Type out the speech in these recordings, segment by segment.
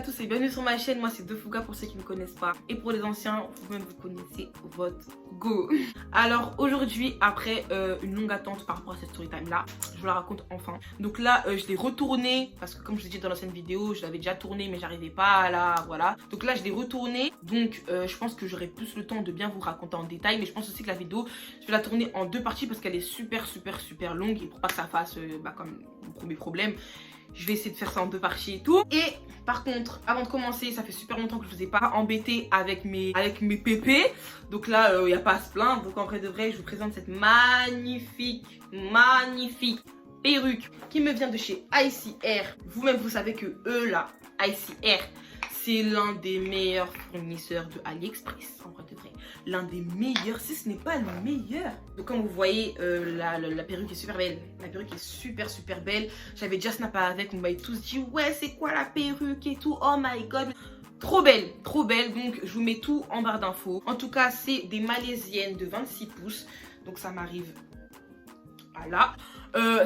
tous et bienvenue sur ma chaîne. Moi c'est Defouga pour ceux qui ne me connaissent pas. Et pour les anciens, vous-même vous connaissez votre go. Alors aujourd'hui, après une longue attente par rapport à cette story time là, je vous la raconte enfin. Donc là je l'ai retournée parce que comme je vous ai dit dans l'ancienne vidéo, je l'avais déjà tournée mais j'arrivais pas à la... Voilà. Donc là je l'ai retournée. Donc je pense que j'aurai plus le temps de bien vous raconter en détail. Mais je pense aussi que la vidéo, je vais la tourner en deux parties parce qu'elle est super longue. Et pour pas que ça fasse comme mon premier problème, je vais essayer de faire ça en deux parties et tout. Et par contre, avant de commencer, ça fait super longtemps que je vous ai pas embêté avec mes pépés. Donc là, il n'y a pas à se plaindre. Donc en vrai de vrai, je vous présente cette magnifique perruque qui me vient de chez ICR. Vous-même, vous savez que eux là, ICR, c'est l'un des meilleurs fournisseurs de AliExpress. En vrai de vrai, l'un des meilleurs, si ce n'est pas le meilleur. Donc comme vous voyez, la perruque est super belle. La perruque est super belle. J'avais déjà snappé avec, on m'avait tous dit ouais c'est quoi la perruque et tout. Oh my god, trop belle. Donc je vous mets tout en barre d'infos. En tout cas c'est des malaisiennes de 26 pouces. Donc ça m'arrive voilà.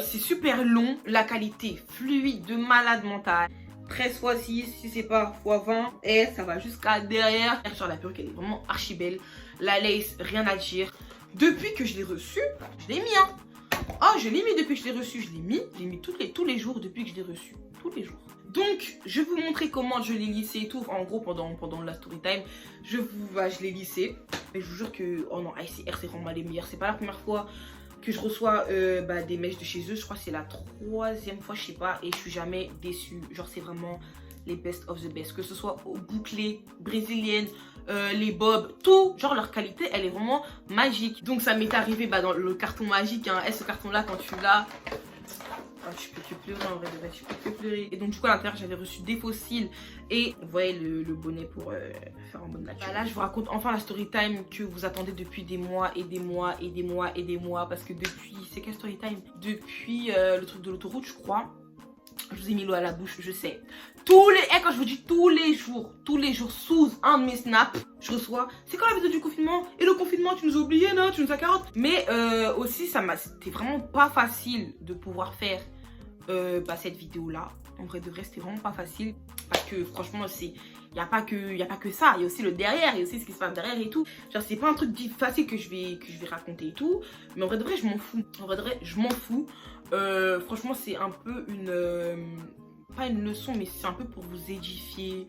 C'est super long. La qualité fluide de malade mental. 13 x 6, si c'est pas x 20, et ça va jusqu'à derrière. Sur la perruque, elle est vraiment archi belle. La lace, rien à dire. Depuis que je l'ai reçue, je l'ai mis. Hein. Oh, je l'ai mis depuis que je l'ai reçu. Je l'ai mis tous les jours depuis que je l'ai reçu. Tous les jours. Donc, je vais vous montrer comment je l'ai lissé et tout. En gros, pendant la story time, je l'ai lissé. Mais je vous jure que, oh non, ICR, c'est vraiment les meilleurs. C'est pas la première fois que je reçois des mèches de chez eux. Je crois que c'est la troisième fois, je sais pas, et je suis jamais déçue. Genre c'est vraiment les best of the best, que ce soit aux bouclées brésiliennes, les bobs, tout, genre leur qualité elle est vraiment magique. Donc ça m'est arrivé dans le carton magique, hein. Et ce carton là quand tu l'as, oh, tu peux que pleurer en vrai de vrai, tu peux que pleurer. Et donc du coup à l'intérieur j'avais reçu des fossiles et vous voyez le bonnet pour faire en mode nature. Bah là je vous raconte enfin la story time que vous attendez depuis des mois et des mois parce que depuis, c'est quel story time? Depuis le truc de l'autoroute je crois. Je vous ai mis l'eau à la bouche, je sais. Quand je vous dis tous les jours sous un de mes snaps, je reçois c'est quand la vidéo du confinement? Et le confinement, tu nous as oublié, non? Tu nous as carotte. Mais aussi, c'était vraiment pas facile de pouvoir faire cette vidéo là. En vrai de vrai, c'était vraiment pas facile. Parce que franchement, il n'y a pas que ça. Il y a aussi le derrière, il y a aussi ce qui se passe derrière et tout. Genre, c'est pas un truc facile que je vais raconter et tout. Mais en vrai de vrai, je m'en fous. En vrai de vrai, je m'en fous. Franchement c'est un peu pas une leçon mais c'est un peu pour vous édifier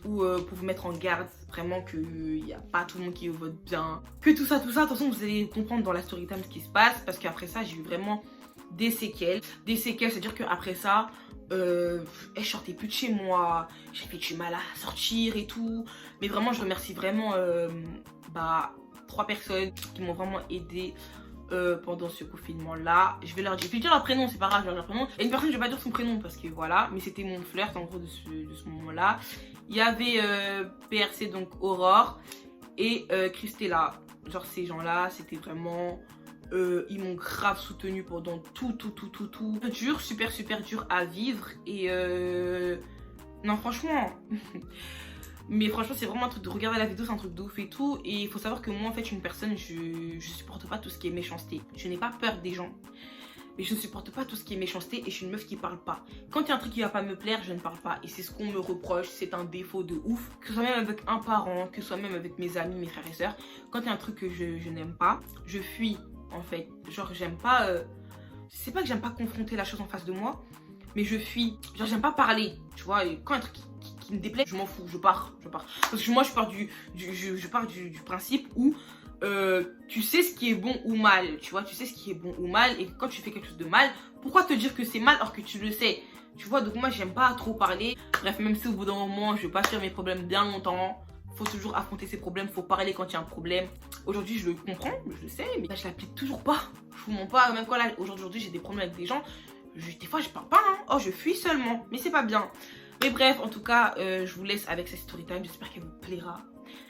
ou pour vous mettre en garde vraiment qu'il n'y a pas tout le monde qui vote bien, que tout ça de toute façon vous allez comprendre dans la story time ce qui se passe parce qu'après ça j'ai eu vraiment des séquelles, c'est à dire qu'après ça je sortais plus de chez moi, j'ai fait du mal à sortir et tout, mais vraiment je remercie vraiment 3 personnes qui m'ont vraiment aidé pendant ce confinement là. Je vais leur dire leur prénom, c'est pas grave, je vais leur dire leur prénom. Et une personne, je vais pas dire son prénom parce que voilà, mais c'était mon flirt en gros de ce moment là. Il y avait PRC, donc Aurore, et Christella. Genre ces gens là, c'était vraiment ils m'ont grave soutenu pendant tout dur, super dur à vivre. Et non franchement mais franchement c'est vraiment un truc de regarder la vidéo, c'est un truc de ouf et tout. Et il faut savoir que moi en fait je suis une personne, je supporte pas tout ce qui est méchanceté. Je n'ai pas peur des gens, mais je ne supporte pas tout ce qui est méchanceté. Et je suis une meuf qui parle pas. Quand il y a un truc qui va pas me plaire, je ne parle pas. Et c'est ce qu'on me reproche, c'est un défaut de ouf. Que ce soit même avec un parent, que ce soit même avec mes amis, mes frères et sœurs. Quand il y a un truc que je n'aime pas, je fuis en fait. Genre j'aime pas, c'est pas que j'aime pas confronter la chose en face de moi, mais je fuis. Genre j'aime pas parler, tu vois. Et quand un truc qui me déplaît, je m'en fous, je pars. Parce que moi je pars du principe où tu sais ce qui est bon ou mal, tu vois, tu sais ce qui est bon ou mal. Et quand tu fais quelque chose de mal, pourquoi te dire que c'est mal alors que tu le sais, tu vois. Donc moi j'aime pas trop parler. Bref, même si au bout d'un moment je vais pas faire mes problèmes bien longtemps, faut toujours affronter ses problèmes, faut parler quand il y a un problème. Aujourd'hui je le comprends, je le sais, mais là je l'applique toujours pas. Je vous mens pas, même quand là aujourd'hui j'ai des problèmes avec des gens, des fois je parle pas, hein. Oh je fuis seulement, mais c'est pas bien. Mais bref, en tout cas, je vous laisse avec cette story time. J'espère qu'elle vous plaira.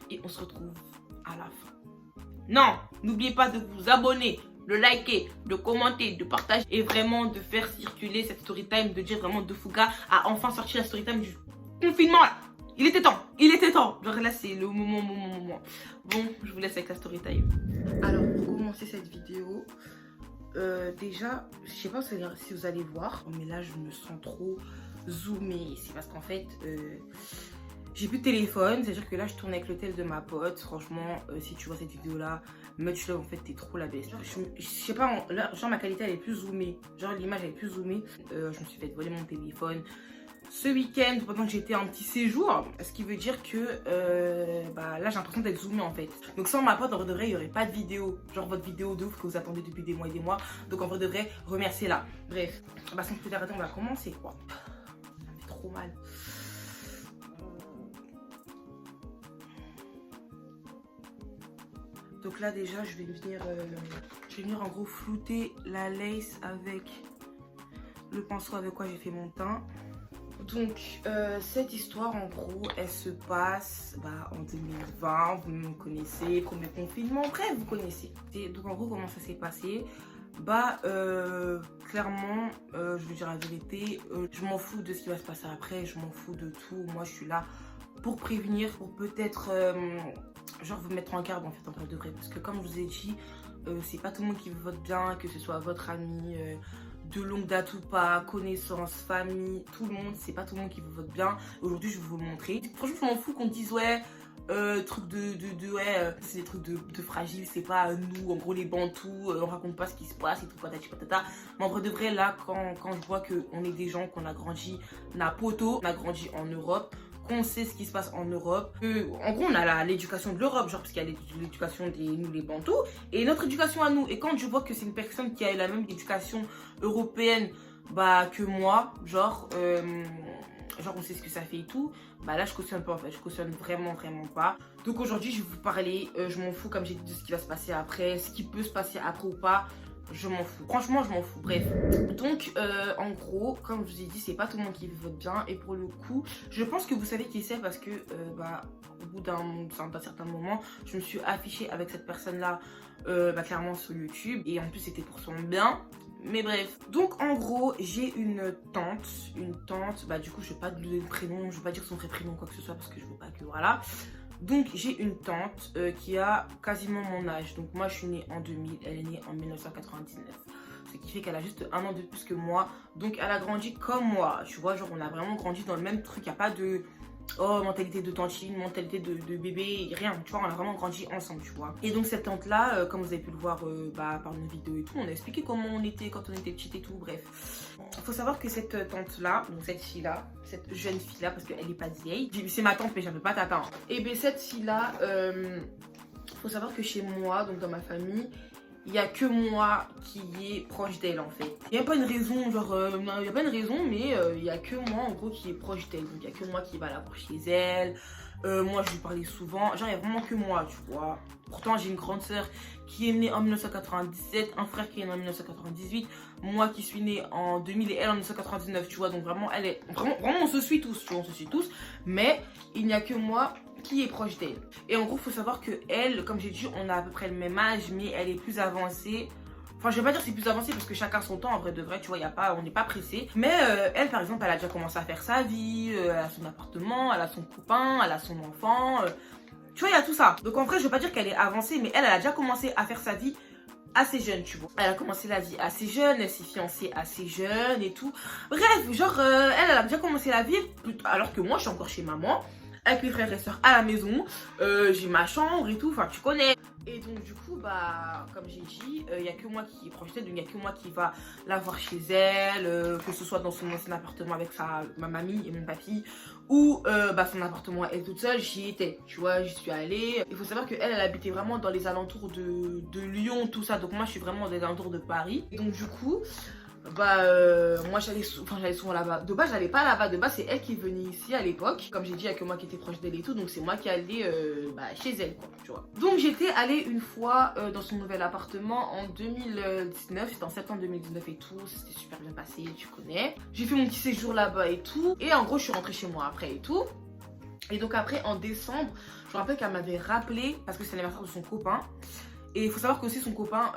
Et on se retrouve à la fin. Non, n'oubliez pas de vous abonner, de liker, de commenter, de partager. Et vraiment de faire circuler cette story time. De dire vraiment Defouga a enfin sorti la story time du confinement là. Il était temps. Genre là c'est le moment. Bon, je vous laisse avec la story time. Alors pour commencer cette vidéo, déjà, je sais pas si vous allez voir, mais là je me sens trop zoomer. C'est parce qu'en fait, j'ai plus de téléphone. C'est-à-dire que là, je tourne avec le tel de ma pote. Franchement, si tu vois cette vidéo-là, much love, en fait, t'es trop la best. Je sais pas, là, genre ma qualité, elle est plus zoomée. Genre l'image, elle est plus zoomée. Je me suis fait voler mon téléphone ce week-end pendant que j'étais en petit séjour, ce qui veut dire que là j'ai l'impression d'être zoomée en fait. Donc sans ma pote, en vrai de vrai, il n'y aurait pas de vidéo, genre votre vidéo de ouf que vous attendez depuis des mois et des mois. Donc en vrai de vrai, remerciez-la. Bref, sans plus tarder, on va commencer quoi. Ça me fait trop mal. Donc là déjà je vais venir en gros flouter la lace avec le pinceau avec quoi j'ai fait mon teint. Donc cette histoire en gros elle se passe en 2020, vous me connaissez, premier confinement, bref vous connaissez. Et donc en gros comment ça s'est passé, clairement je veux dire la vérité, je m'en fous de ce qui va se passer après, je m'en fous de tout, moi je suis là pour prévenir, pour peut-être genre vous mettre en garde en fait en vrai de vrai, parce que comme je vous ai dit, c'est pas tout le monde qui vous vote bien, que ce soit votre ami, de longue date ou pas, connaissances, famille, tout le monde, c'est pas tout le monde qui vous vote bien. Aujourd'hui, je vais vous le montrer. Franchement, je m'en fous qu'on dise ouais, truc c'est des trucs de fragile, c'est pas nous, en gros les bantous, on raconte pas ce qui se passe et tout, patati patata. Mais en vrai de vrai, là, quand je vois qu'on est des gens, qu'on a grandi à Poto, on a grandi en Europe, qu'on sait ce qui se passe en Europe. En gros, on a l'éducation de l'Europe, genre parce qu'il y a l'éducation des nous les Bantous et notre éducation à nous. Et quand je vois que c'est une personne qui a la même éducation européenne que moi, genre on sait ce que ça fait et tout, là je cautionne pas en fait, je cautionne vraiment pas. Donc aujourd'hui je vais vous parler, je m'en fous comme j'ai dit de ce qui va se passer après, ce qui peut se passer après ou pas. Je m'en fous, franchement je m'en fous, bref. Donc en gros, comme je vous ai dit, c'est pas tout le monde qui vote bien. Et pour le coup, je pense que vous savez qui c'est parce que au bout d'un certain moment, je me suis affichée avec cette personne là clairement sur YouTube. Et en plus c'était pour son bien. Mais bref, donc en gros j'ai une tante, du coup je vais pas donner le prénom, je vais pas dire son vrai prénom quoi que ce soit parce que je veux pas que voilà. Donc j'ai une tante qui a quasiment mon âge. Donc moi je suis née en 2000, elle est née en 1999. Ce qui fait qu'elle a juste un an de plus que moi. Donc elle a grandi comme moi. Tu vois, genre on a vraiment grandi dans le même truc. Il n'y a pas de mentalité de tantine, mentalité de bébé, rien. Tu vois, on a vraiment grandi ensemble, tu vois. Et donc cette tante là, comme vous avez pu le voir par nos vidéos et tout, on a expliqué comment on était quand on était petite et tout, bref. Il faut savoir que cette tante là, donc cette fille là, cette jeune fille là, parce qu'elle est pas vieille, c'est ma tante mais j'appelle pas tata. Et bien cette fille là, faut savoir que chez moi, donc dans ma famille, il n'y a que moi qui est proche d'elle en fait. Il n'y a pas une raison, genre, il n'y a pas une raison, mais il n'y a que moi en gros qui est proche d'elle. Donc il n'y a que moi qui va la voir chez elle. Moi je lui parlais souvent, genre il n'y a vraiment que moi, tu vois. Pourtant j'ai une grande soeur qui est née en 1997, un frère qui est né en 1998, moi qui suis née en 2000 et elle en 1999, tu vois. Donc vraiment, elle est vraiment on se suit tous, tu vois, on se suit tous. Mais il n'y a que moi qui est proche d'elle. Et en gros, il faut savoir que elle, comme j'ai dit, on a à peu près le même âge, mais elle est plus avancée. Enfin, je vais pas dire que c'est plus avancé parce que chacun son temps, en vrai de vrai, tu vois, on n'est pas pressé. Mais elle, par exemple, elle a déjà commencé à faire sa vie, elle a son appartement, elle a son copain, elle a son enfant. Tu vois, il y a tout ça. Donc en vrai, je veux pas dire qu'elle est avancée, mais elle a déjà commencé à faire sa vie assez jeune, tu vois. Elle a commencé la vie assez jeune, elle s'est fiancée assez jeune et tout. Bref, genre, elle a déjà commencé la vie, alors que moi, je suis encore chez maman, avec mes frères et soeurs à la maison, j'ai ma chambre et tout, enfin tu connais. Et donc du coup, comme j'ai dit, il n'y a que moi qui est proche d'elle, donc il n'y a que moi qui va la voir chez elle, que ce soit dans son ancien appartement avec ma mamie et mon papy, ou son appartement elle toute seule, j'y étais, tu vois, j'y suis allée. Il faut savoir qu'elle, elle habitait vraiment dans les alentours de Lyon, tout ça, donc moi je suis vraiment dans les alentours de Paris. Et donc du coup, moi j'allais souvent là-bas. De base j'allais pas là-bas, de base c'est elle qui venait ici à l'époque. Comme j'ai dit, il y a que moi qui était proche d'elle et tout, donc c'est moi qui allais chez elle quoi, tu vois. Donc j'étais allée une fois dans son nouvel appartement en 2019, c'était en septembre 2019 et tout, c'était super bien passé, tu connais. J'ai fait mon petit séjour là-bas et tout, et en gros je suis rentrée chez moi après et tout. Et donc après en décembre, je me rappelle qu'elle m'avait rappelé parce que c'est l'anniversaire de son copain. Et il faut savoir que aussi son copain,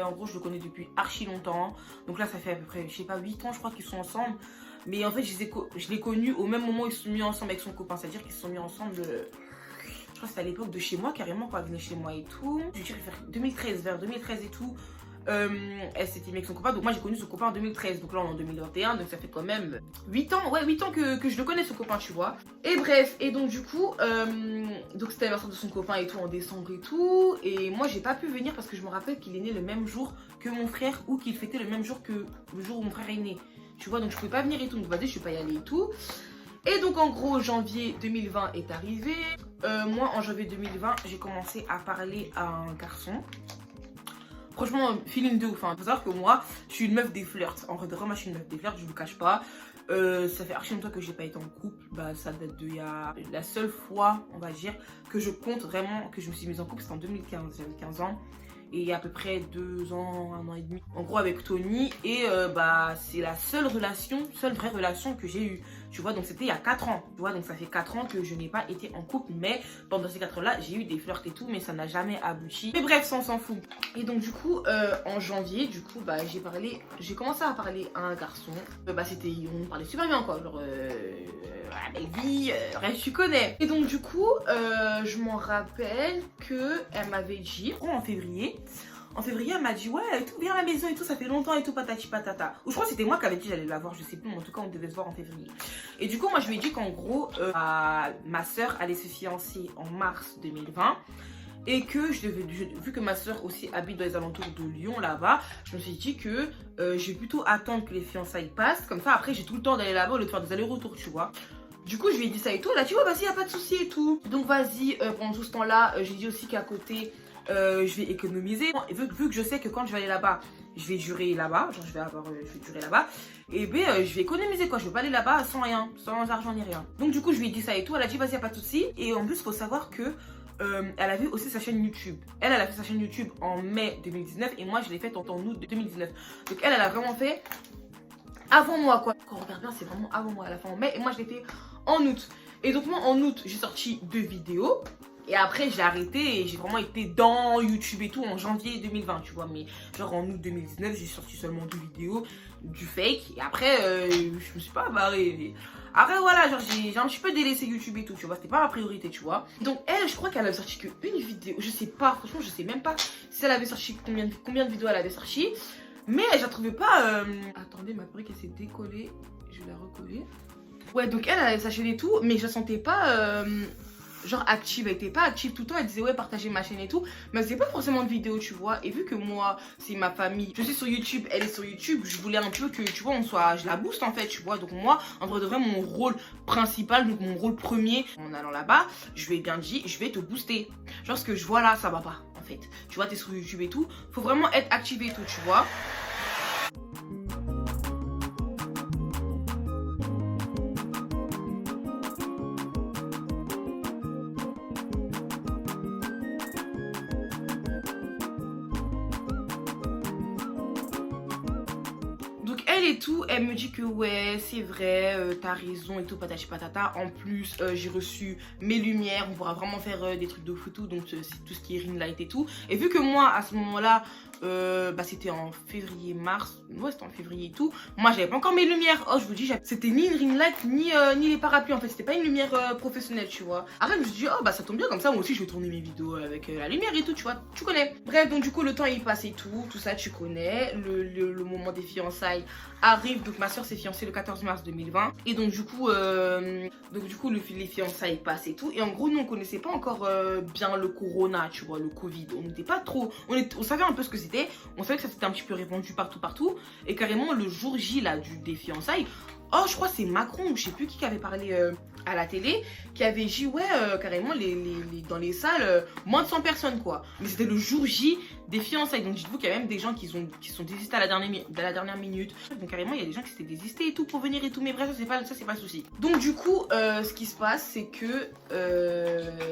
en gros je le connais depuis archi longtemps. Donc là ça fait à peu près, je sais pas, 8 ans je crois qu'ils sont ensemble. Mais en fait je l'ai connu au même moment où ils se sont mis ensemble avec son copain. C'est-à-dire qu'ils se sont mis ensemble, je crois que c'était à l'époque de chez moi carrément quand elle venait chez moi et tout. Je dirais vers 2013 et tout. elle s'était mise avec son copain. Donc moi j'ai connu son copain en 2013. Donc là on est en 2021. Donc ça fait quand même 8 ans. Ouais, 8 ans que je le connais, ce copain, tu vois. Et bref, et donc du coup, donc c'était l'anniversaire de son copain et tout en décembre et tout. Et moi j'ai pas pu venir parce que je me rappelle qu'il est né le même jour que mon frère ou qu'il fêtait le même jour que le jour où mon frère est né. Tu vois, donc je pouvais pas venir et tout. Donc vas-y, je suis pas y aller et tout. Et donc en gros, janvier 2020 est arrivé. Moi en janvier 2020, j'ai commencé à parler à un garçon. Franchement, feeling de ouf. Faut savoir que moi, je suis une meuf des flirts. En vrai, vraiment, je suis une meuf des flirts, je vous le cache pas. Ça fait archi longtemps que j'ai pas été en couple. Bah, ça date de la seule fois, on va dire, que je compte vraiment que je me suis mise en couple, c'était en 2015. J'avais 15 ans. Et il y a à peu près 2 ans, 1 an et demi, en gros avec Tony. Et bah c'est la seule vraie relation que j'ai eue. Tu vois, donc c'était il y a 4 ans. Tu vois, donc ça fait 4 ans que je n'ai pas été en couple. Mais pendant ces 4 ans-là, j'ai eu des flirts et tout, mais ça n'a jamais abouti. Mais bref, ça on s'en fout. Et donc du coup, en janvier, du coup, bah j'ai commencé à parler à un garçon. On parlait super bien quoi, genre la belle vie, bref, tu connais. Et donc du coup, je m'en rappelle que elle m'avait dit, en février, elle m'a dit ouais, tout viens à la maison et tout, ça fait longtemps et tout, patati patata. Ou je crois que c'était moi qui avais dit j'allais la voir, je sais plus, mais en tout cas on devait se voir en février. Et du coup moi je lui ai dit qu'en gros ma soeur allait se fiancer en mars 2020. Et que vu que ma soeur aussi habite dans les alentours de Lyon là-bas, je me suis dit que je vais plutôt attendre que les fiançailles passent. Comme ça après j'ai tout le temps d'aller là-bas au lieu de faire des allers-retours, tu vois. Du coup je lui ai dit ça et tout, elle a dit ouais vas-y, y a pas de souci et tout. Donc vas-y, pendant tout ce temps-là, j'ai dit aussi qu'à côté je vais économiser. Vu que je sais que quand je vais aller là-bas, je vais durer là-bas, genre je vais durer là-bas, et ben je vais économiser quoi, je vais pas aller là-bas sans rien, sans argent ni rien. Donc du coup je lui ai dit ça et tout, elle a dit vas-y, y a pas de souci. Et en plus faut savoir que elle avait aussi sa chaîne YouTube. Elle a fait sa chaîne YouTube en mai 2019 et moi je l'ai faite en août 2019. Donc elle a vraiment fait avant moi quoi. Quand on regarde bien, c'est vraiment avant moi. Elle a fait en mai et moi je l'ai fait en août. Et donc moi en août, j'ai sorti 2 vidéos. Et après j'ai arrêté et j'ai vraiment été dans YouTube et tout en janvier 2020, tu vois. Mais genre en août 2019, j'ai sorti seulement 2 vidéos, du fake. Et après, je me suis pas barrée. Après voilà, genre j'ai un petit peu délaissé YouTube et tout, tu vois. C'était pas ma priorité, tu vois. Donc elle, je crois qu'elle avait sorti qu'une vidéo. Je sais pas, franchement, je sais même pas si elle avait sorti combien de vidéos elle avait sorti. Mais je la trouvais pas... Attendez, ma brique elle s'est décollée. Je vais la recoller. Ouais, donc elle avait sa chaîne et tout, mais je la sentais pas... genre active, elle était pas active tout le temps, elle disait ouais partagez ma chaîne et tout, mais c'est pas forcément de vidéos, tu vois. Et vu que moi c'est ma famille, je suis sur YouTube, elle est sur YouTube, je voulais un peu que tu vois je la booste en fait, tu vois. Donc moi en vrai de vrai mon rôle principal, donc mon rôle premier en allant là-bas, je lui ai bien dit je vais te booster, genre ce que je vois là ça va pas en fait, tu vois, t'es sur YouTube et tout, faut vraiment être activé et tout, tu vois. Et tout, elle me dit que ouais c'est vrai, t'as raison et tout, patati patata. En plus j'ai reçu mes lumières, on pourra vraiment faire des trucs de photo, donc c'est tout ce qui est ring light et tout. Et vu que moi à ce moment là c'était en février mars, ouais c'était en février et tout, moi j'avais pas encore mes lumières. Oh je vous dis, c'était ni une ring light ni les parapluies en fait, c'était pas une lumière professionnelle, tu vois. Après je me suis dit oh bah ça tombe bien, comme ça moi aussi je vais tourner mes vidéos avec la lumière et tout, tu vois, tu connais. Bref, donc du coup le temps il passe et tout ça tu connais. Le moment des fiançailles arrive, donc ma soeur s'est fiancée le 14 mars 2020 et donc du coup les fiançailles passent et tout. Et en gros nous on connaissait pas encore bien le corona, tu vois, le covid, on n'était pas trop, on savait un peu ce que c'était, on savait que ça s'était un petit peu répandu partout et carrément le jour J là des fiançailles, oh je crois c'est Macron ou je sais plus qui avait parlé à la télé, qui avait dit ouais carrément dans les salles moins de 100 personnes quoi, mais c'était le jour J des fiançailles. Donc dites-vous qu'il y a même des gens qui sont désistés à la dernière minute, donc carrément il y a des gens qui s'étaient désistés et tout pour venir et tout, mais bref ça c'est pas le souci. Donc du coup ce qui se passe c'est que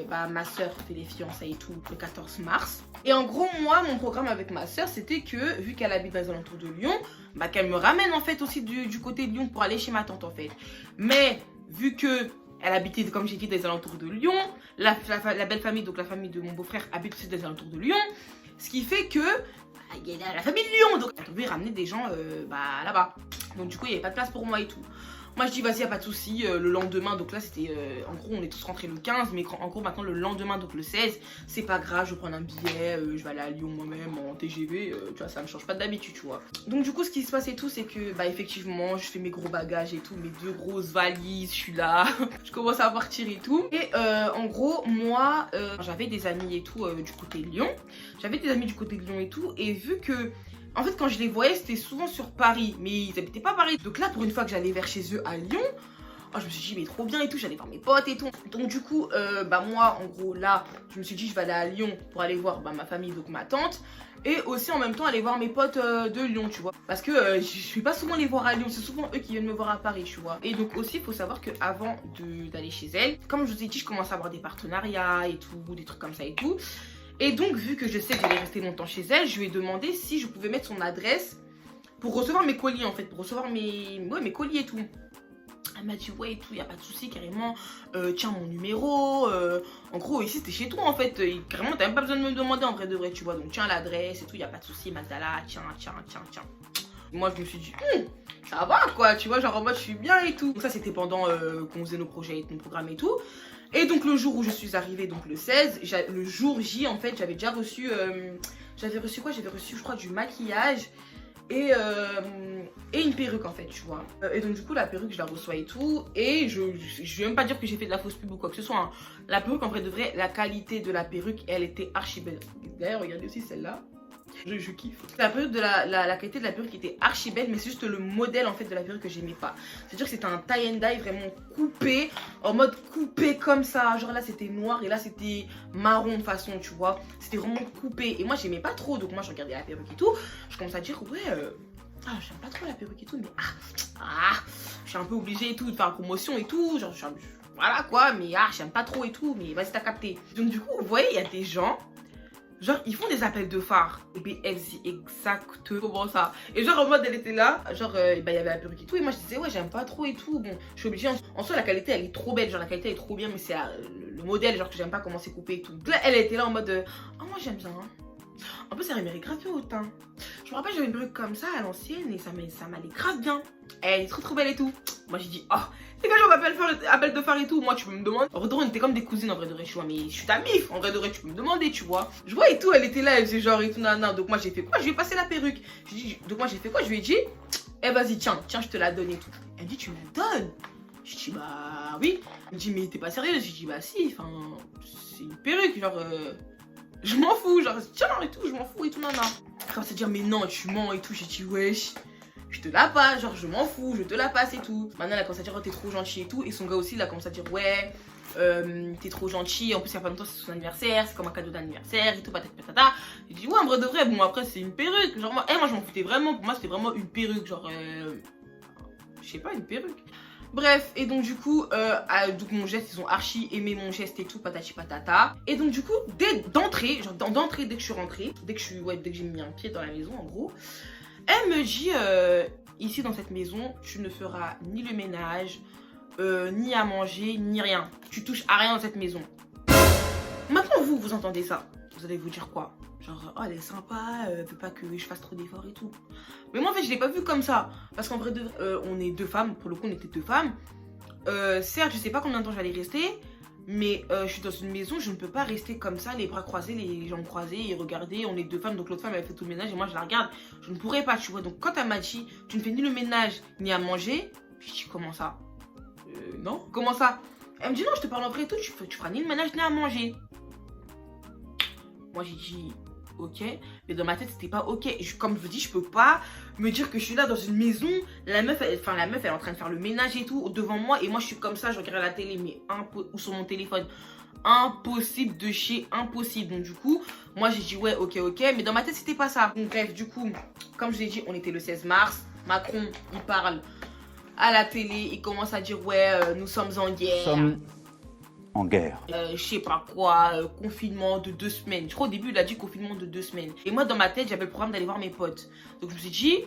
ma soeur fait les fiançailles et tout le 14 mars. Et en gros moi mon programme avec ma soeur c'était que vu qu'elle habite dans les alentours de Lyon, qu'elle me ramène en fait aussi du côté de Lyon pour aller chez ma tante en fait. Mais vu que elle habitait, comme j'ai dit, dans les alentours de Lyon, la belle famille, donc la famille de mon beau-frère habite aussi dans les alentours de Lyon, ce qui fait que il y a la famille de Lyon, donc elle devait ramener des gens là-bas. Donc du coup il n'y avait pas de place pour moi et tout. Moi je dis vas-y, y a pas de souci. Le lendemain, donc là c'était en gros on est tous rentrés le 15, mais en gros maintenant le lendemain, donc le 16, c'est pas grave, je vais prendre un billet, je vais aller à Lyon moi-même en TGV, tu vois, ça me change pas d'habitude, tu vois. Donc du coup ce qui se passe et tout, c'est que bah effectivement je fais mes gros bagages et tout, mes 2 grosses valises, je suis là, je commence à partir et tout. Et en gros moi j'avais des amis et tout du côté de Lyon, et vu que en fait, quand je les voyais, c'était souvent sur Paris, mais ils habitaient pas Paris. Donc là, pour une fois que j'allais vers chez eux à Lyon, oh, je me suis dit, mais trop bien et tout, j'allais voir mes potes et tout. Donc du coup, bah moi, en gros, là, je me suis dit, je vais aller à Lyon pour aller voir ma famille, donc ma tante. Et aussi, en même temps, aller voir mes potes de Lyon, tu vois. Parce que je suis pas souvent les voir à Lyon, c'est souvent eux qui viennent me voir à Paris, tu vois. Et donc aussi, il faut savoir qu'avant d'aller chez elle, comme je vous ai dit, je commence à avoir des partenariats et tout, des trucs comme ça et tout. Et donc, vu que je sais que j'allais rester longtemps chez elle, je lui ai demandé si je pouvais mettre son adresse pour recevoir mes colis, en fait, pour recevoir mes colis et tout. Elle m'a dit ouais et tout, y a pas de souci, carrément, tiens mon numéro, en gros ici c'était chez toi en fait, carrément t'as même pas besoin de me demander en vrai de vrai, tu vois, donc tiens l'adresse et tout, y a pas de souci, Magdala, tiens. Moi je me suis dit, ça va quoi, tu vois, genre en mode je suis bien et tout. Donc ça c'était pendant qu'on faisait nos projets, nos programmes et tout. Et donc le jour où je suis arrivée, donc le 16, le jour J en fait, j'avais déjà reçu, j'avais reçu je crois du maquillage et une perruque en fait, tu vois. Et donc du coup la perruque je la reçois et tout, et je vais même pas dire que j'ai fait de la fausse pub ou quoi que ce soit, hein. La perruque en vrai de vrai, la qualité de la perruque, elle était archi belle. D'ailleurs regardez aussi celle-là. Je kiffe. La perruque de la qualité de la perruque était archi belle, mais c'est juste le modèle en fait de la perruque que j'aimais pas. C'est-à-dire que c'était un tie and dye vraiment coupé, en mode coupé comme ça. Genre là c'était noir et là c'était marron de façon, tu vois. C'était vraiment coupé. Et moi j'aimais pas trop, donc moi je regardais la perruque et tout. Je commence à dire ouais, j'aime pas trop la perruque et tout, mais je suis un peu obligée et tout de faire la promotion et tout. Genre voilà quoi, mais j'aime pas trop et tout, mais vas-y t'as capté. Donc du coup vous voyez il y a des gens. Genre, ils font des appels de phare. Et puis, elle dit exactement ça. Et genre, en mode, elle était là. Genre, il y avait la perruque et tout. Et moi, je disais, ouais, j'aime pas trop et tout. Bon, je suis obligée. En soi, la qualité, elle est trop belle. Genre, la qualité, elle est trop bien. Mais c'est le modèle, genre, que j'aime pas comment c'est coupé et tout. Donc là, elle était là en mode, moi, j'aime bien. En plus, ça m'aimerait grave bien au teint. Je me rappelle, j'avais une perruque comme ça à l'ancienne. Et ça m'allait grave bien. Elle est trop belle et tout. Moi, j'ai dit, c'est quand j'en appel de phare et tout, moi tu peux me demander. En vrai de vrai, on était comme des cousines en vrai de vrai, tu vois, mais je suis ta mif, en vrai de vrai, tu peux me demander, tu vois. Je vois et tout, elle était là, elle faisait genre et tout, nan. Donc moi j'ai fait quoi? Je lui ai passé la perruque. Donc moi j'ai fait quoi? Je lui ai dit, vas-y, tiens, je te la donne et tout. Elle me dit, tu me la donnes? Je dis, bah oui. Elle me dit, mais t'es pas sérieuse? Je dis, bah si, enfin, c'est une perruque, genre, je m'en fous, genre, tiens et tout, je m'en fous et tout, nan. Elle commence à dire, mais non, tu mens et tout. J'ai dit, wesh. Je te la passe, genre je m'en fous, je te la passe et tout. Maintenant elle a commencé à dire t'es trop gentil et tout. Et son gars aussi il a commencé à dire ouais, t'es trop gentil. En plus il y a pas longtemps c'est son anniversaire, c'est comme un cadeau d'anniversaire et tout, patata. J'ai dit ouais en vrai de vrai, bon après c'est une perruque. Genre moi je m'en foutais vraiment, pour moi c'était vraiment une perruque, genre je sais pas, une perruque. Bref, et donc du coup, donc mon geste, ils ont archi aimé mon geste et tout, patati patata. Et donc du coup, d'entrée, dès que je suis rentrée, dès que j'ai mis un pied dans la maison en gros, elle me dit, ici dans cette maison, tu ne feras ni le ménage, ni à manger, ni rien. Tu touches à rien dans cette maison. Maintenant, vous entendez ça. Vous allez vous dire quoi? Genre, elle est sympa, elle veut pas que je fasse trop d'efforts et tout. Mais moi, en fait, je l'ai pas vu comme ça. Parce qu'en vrai, on est 2 femmes. Pour le coup, on était 2 femmes. Certes, je sais pas combien de temps j'allais rester. Mais je suis dans une maison, je ne peux pas rester comme ça, les bras croisés, les jambes croisées et regarder. On est 2 femmes, donc l'autre femme elle fait tout le ménage et moi je la regarde. Je ne pourrais pas, tu vois. Donc quand elle m'a dit, tu ne fais ni le ménage ni à manger, je dis comment ça? Non, comment ça? Elle me dit non, je te parle après et tout, tu feras ni le ménage ni à manger. Moi j'ai dit ok, mais dans ma tête c'était pas ok. Comme je vous dis, je peux pas me dire que je suis là dans une maison, la meuf elle est en train de faire le ménage et tout devant moi et moi je suis comme ça, je regarde la télé mais ou sur mon téléphone. Impossible de chez impossible. Donc du coup moi j'ai dit ouais ok, mais dans ma tête c'était pas ça. Donc bref, du coup comme je l'ai dit, on était le 16 mars, Macron il parle à la télé, il commence à dire ouais nous sommes en guerre, en guerre. Je sais pas quoi, confinement de 2 semaines. Je crois au début il a dit confinement de 2 semaines. Et moi dans ma tête j'avais le programme d'aller voir mes potes. Donc je me suis dit,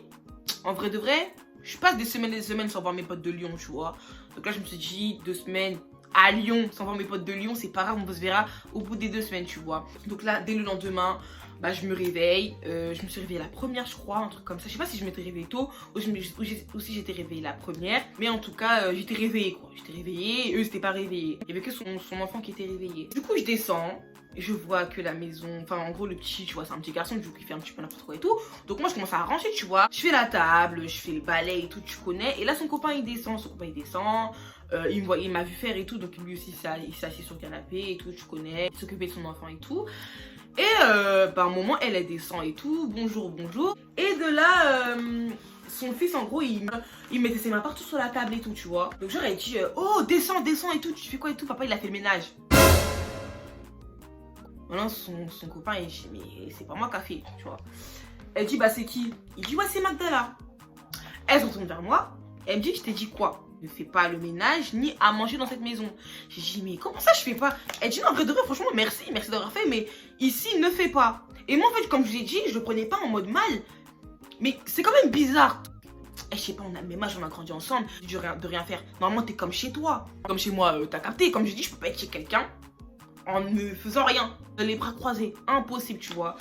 en vrai de vrai, je passe des semaines sans voir mes potes de Lyon, tu vois. Donc là je me suis dit 2 semaines, à Lyon, sans voir mes potes de Lyon, c'est pas grave, on se verra au bout des 2 semaines, tu vois. Donc là, dès le lendemain, bah je me réveille, je me suis réveillée la première, je crois, un truc comme ça. Je sais pas si je m'étais réveillée tôt ou si j'étais réveillée la première, mais en tout cas, j'étais réveillée quoi. J'étais réveillée, eux c'était pas réveillés. Il y avait que son enfant qui était réveillé. Du coup, je descends. Je vois que la maison, enfin en gros le petit, tu vois, c'est un petit garçon, du coup il fait un petit peu n'importe quoi et tout. Donc moi je commence à ranger, tu vois. Je fais la table, je fais le balai et tout, tu connais. Et là son copain il descend, il m'a vu faire et tout. Donc lui aussi il s'est assis sur le canapé et tout, tu connais. Il s'occupait de son enfant et tout. Et bah à un moment elle descend et tout, bonjour. Et de là, son fils en gros il mettait ses mains partout sur la table et tout, tu vois. Donc j'aurais dit, oh descends et tout, tu fais quoi et tout, papa il a fait le ménage. Maintenant, son copain, il dit, mais c'est pas moi qui a fait, tu vois. Elle dit, bah c'est qui? Il dit, ouais, c'est Magdala. Elle se retourne vers moi. Elle me dit, je t'ai dit quoi? Ne fais pas le ménage ni à manger dans cette maison. J'ai dit, mais comment ça je fais pas? Elle dit, non, en vrai de vrai, franchement, merci d'avoir fait, mais ici, ne fais pas. Et moi, en fait, comme je vous ai dit, je le prenais pas en mode mal. Mais c'est quand même bizarre. Et je sais pas, on a le même âge, on a grandi ensemble, de rien faire. Normalement, t'es comme chez toi. Comme chez moi, t'as capté. Comme je dis, je peux pas être chez quelqu'un en ne faisant rien, les bras croisés, impossible, tu vois.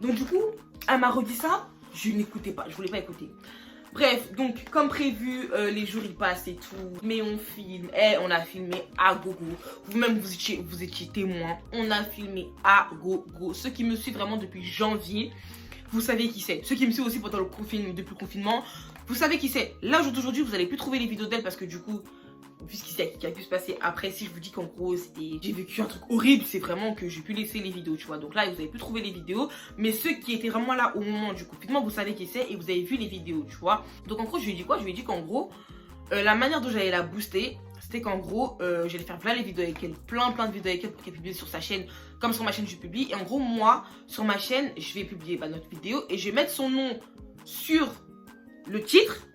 Donc du coup, elle m'a redit ça, je n'écoutais pas, je voulais pas écouter. Bref, donc comme prévu, les jours ils passent et tout, mais on filme, on a filmé à gogo. Vous-même vous étiez témoin, on a filmé à gogo. Ceux qui me suivent vraiment depuis janvier, vous savez qui c'est. Ceux qui me suivent aussi pendant depuis le confinement, vous savez qui c'est. Là, au jour d'aujourd'hui, vous allez plus trouver les vidéos d'elle parce que du coup, vu ce qui a pu se passer après, si je vous dis qu'en gros j'ai vécu un truc horrible, c'est vraiment que j'ai pu laisser les vidéos, tu vois. Donc là vous avez pu trouver les vidéos, mais ceux qui étaient vraiment là au moment du confinement, vous savez qui c'est et vous avez vu les vidéos, tu vois. Donc en gros je lui ai dit quoi? Je lui ai dit qu'en gros la manière dont j'allais la booster, c'était qu'en gros j'allais faire plein les vidéos avec elle, plein de vidéos avec elle pour qu'elle publie sur sa chaîne comme sur ma chaîne je publie. Et en gros moi sur ma chaîne je vais publier notre vidéo et je vais mettre son nom sur le titre.